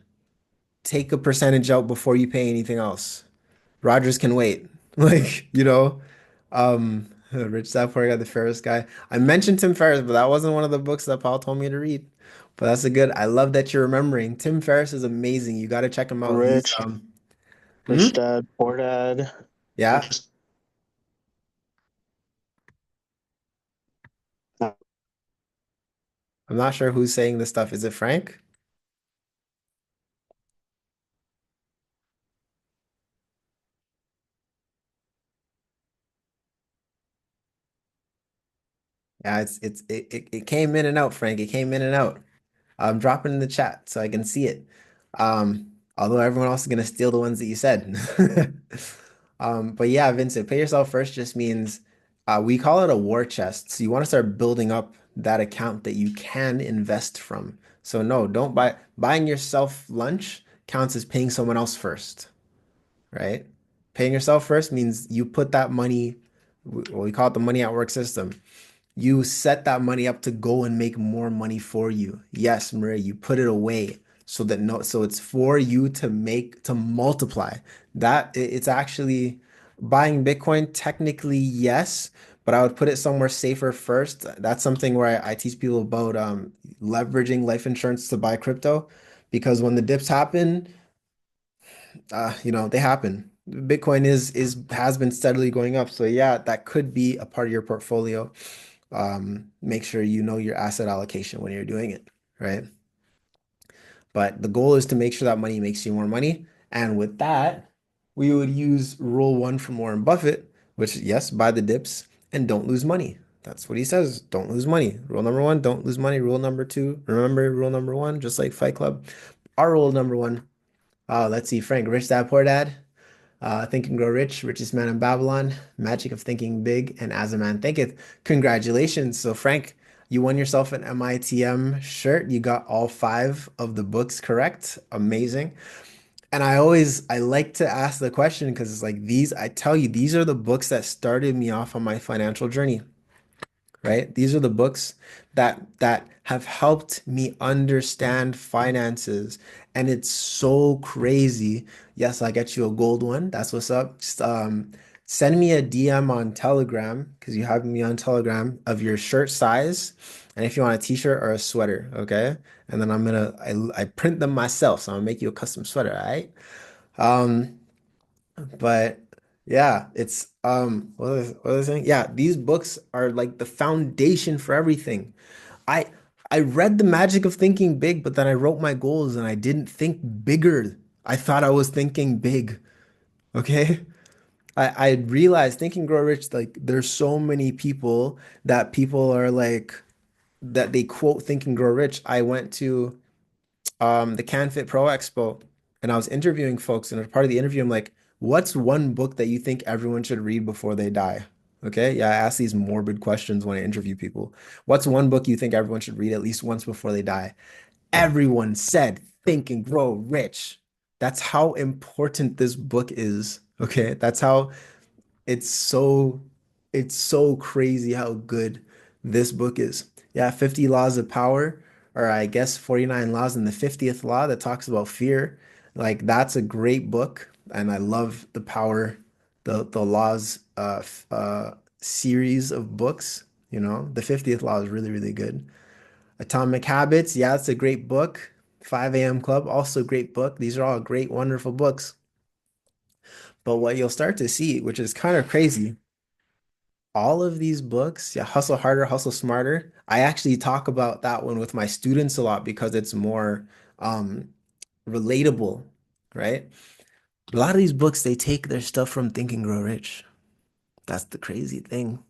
Take a percentage out before you pay anything else. Rogers can wait. Like, Rich Dad Poor Dad, the Ferris guy. I mentioned Tim Ferriss, but that wasn't one of the books that Paul told me to read. But that's a good. I love that you're remembering. Tim Ferriss is amazing. You got to check him out. He's Rich, hmm? Rich Dad, Poor Dad. Yeah. Just I'm not sure who's saying this stuff. Is it Frank? Yeah, it came in and out, Frank. It came in and out. I'm dropping in the chat so I can see it. Although everyone else is gonna steal the ones that you said. But yeah, Vincent, pay yourself first just means we call it a war chest. So you want to start building up that account that you can invest from. So no, don't buying yourself lunch counts as paying someone else first, right? Paying yourself first means you put that money, we call it the money at work system. You set that money up to go and make more money for you. Yes, Maria, you put it away so that no, so it's for you to make to multiply. It's actually buying Bitcoin, technically, yes, but I would put it somewhere safer first. That's something where I teach people about leveraging life insurance to buy crypto because when the dips happen, they happen. Bitcoin is has been steadily going up. So yeah, that could be a part of your portfolio. Make sure you know your asset allocation when you're doing it, right? But the goal is to make sure that money makes you more money. And with that, we would use rule one from Warren Buffett, which yes, buy the dips and don't lose money. That's what he says. Don't lose money. Rule number one, don't lose money. Rule number two, remember rule number one, just like Fight Club. Our rule number one, let's see, Frank, Rich Dad, Poor Dad. Think and Grow Rich, Richest Man in Babylon, Magic of Thinking Big, and As a Man Thinketh. Congratulations. So, Frank, you won yourself an MITM shirt. You got all five of the books correct. Amazing. And I like to ask the question because it's like I tell you, these are the books that started me off on my financial journey, right? These are the books that have helped me understand finances, and it's so crazy. Yes, I get you a gold one. That's what's up. Just send me a DM on Telegram because you have me on Telegram of your shirt size, and if you want a t-shirt or a sweater, okay? And then I print them myself, so I'm gonna make you a custom sweater, all right? Um, but yeah, it's what was I saying? Yeah, these books are like the foundation for everything. I I read The Magic of Thinking Big, but then I wrote my goals and I didn't think bigger. I thought I was thinking big. Okay? I realized Think and Grow Rich, like there's so many people are like that they quote Think and Grow Rich. I went to the CanFit Pro Expo, and I was interviewing folks. And as part of the interview, I'm like, "What's one book that you think everyone should read before they die?" Okay, yeah, I ask these morbid questions when I interview people. What's one book you think everyone should read at least once before they die? Everyone said, "Think and Grow Rich." That's how important this book is. Okay, that's how it's so it's so crazy how good this book is. Yeah, 50 Laws of Power. or I guess 49 Laws, and the 50th Law that talks about fear. Like that's a great book, and I love the power, the laws series of books. You know, the 50th Law is really, really good. Atomic Habits, yeah, it's a great book. 5 a.m. Club, also a great book. These are all great, wonderful books. But what you'll start to see, which is kind of crazy, all of these books, yeah, Hustle Harder, Hustle Smarter. I actually talk about that one with my students a lot because it's more um, relatable, right? A lot of these books, they take their stuff from Think and Grow Rich. That's the crazy thing.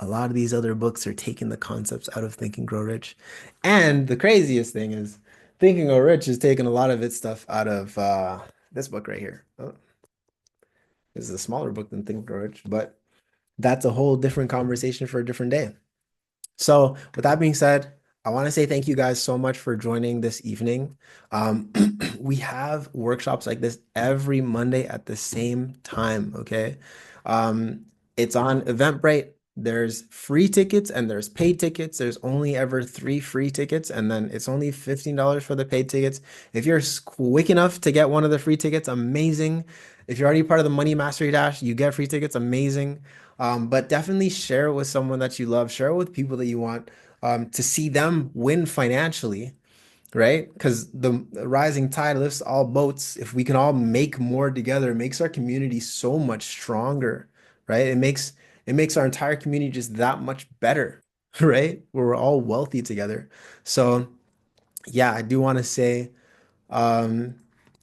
A lot of these other books are taking the concepts out of Think and Grow Rich. And the craziest thing is Think and Grow Rich is taking a lot of its stuff out of this book right here. Oh, this is a smaller book than Think and Grow Rich, but that's a whole different conversation for a different day. So, with that being said, I want to say thank you guys so much for joining this evening. Um, we have workshops like this every Monday at the same time, okay? It's on Eventbrite. There's free tickets and there's paid tickets. There's only ever three free tickets, and then it's only $15 for the paid tickets. If you're quick enough to get one of the free tickets, amazing. If you're already part of the Money Mastery Dash, you get free tickets, amazing. But definitely share it with someone that you love, share it with people that you want to see them win financially, right? Because the rising tide lifts all boats. If we can all make more together, it makes our community so much stronger, right? It makes our entire community just that much better, right? Where we're all wealthy together. So yeah, I do want to say um,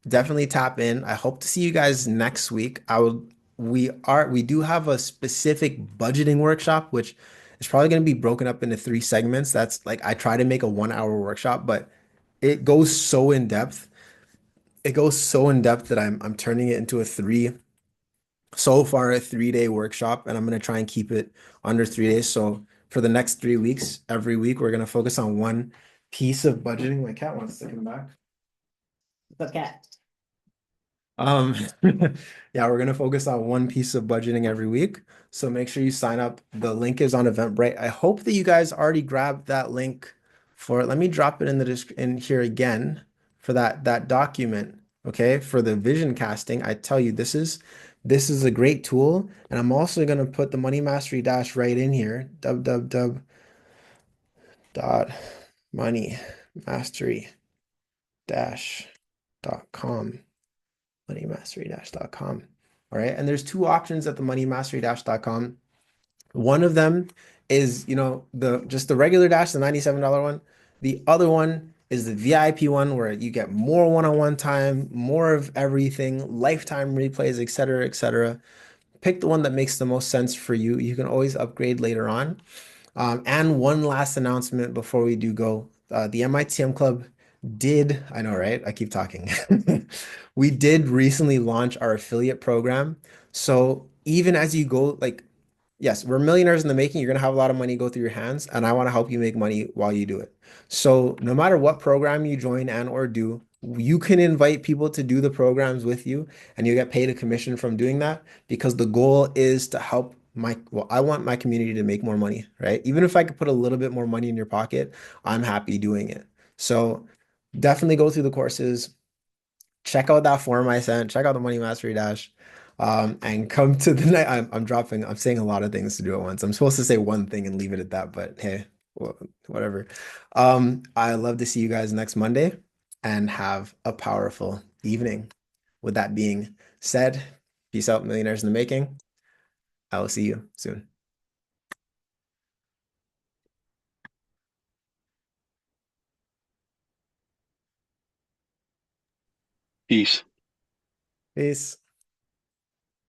definitely tap in. I hope to see you guys next week. We do have a specific budgeting workshop, which is probably going to be broken up into three segments. That's like I try to make a 1 hour workshop, but it goes so in depth. It goes so in depth that I'm turning it into so far a 3 day workshop, and I'm going to try and keep it under 3 days. So for the next 3 weeks, every week we're going to focus on one piece of budgeting. My cat wants to come back. The cat. Um, yeah, we're gonna focus on one piece of budgeting every week. So make sure you sign up. The link is on Eventbrite. I hope that you guys already grabbed that link for, let me drop it in in here again for that document. Okay, for the vision casting. I tell you, this is a great tool. And I'm also gonna put the Money Mastery Dash right in here. www dot money mastery dash.com. moneymastery-.com. All right. And there's two options at the moneymastery-.com. One of them is, the just the regular dash, the $97 one. The other one is the VIP one where you get more one-on-one time, more of everything, lifetime replays, etc., etc. Pick the one that makes the most sense for you. You can always upgrade later on. And one last announcement before we do go. The MITM Club I know, right? I keep talking. We did recently launch our affiliate program. So even as you go, like, yes, we're millionaires in the making. You're going to have a lot of money go through your hands, and I want to help you make money while you do it. So no matter what program you join and or do, you can invite people to do the programs with you, and you get paid a commission from doing that because the goal is to help I want my community to make more money, right? Even if I could put a little bit more money in your pocket, I'm happy doing it. So definitely go through the courses, check out that form I sent, check out the Money Mastery Dash, and come to the night. I'm saying a lot of things to do at once. I'm supposed to say one thing and leave it at that, but hey, whatever. I love to see you guys next Monday and have a powerful evening. With that being said, peace out, millionaires in the making. I will see you soon. Peace. Peace.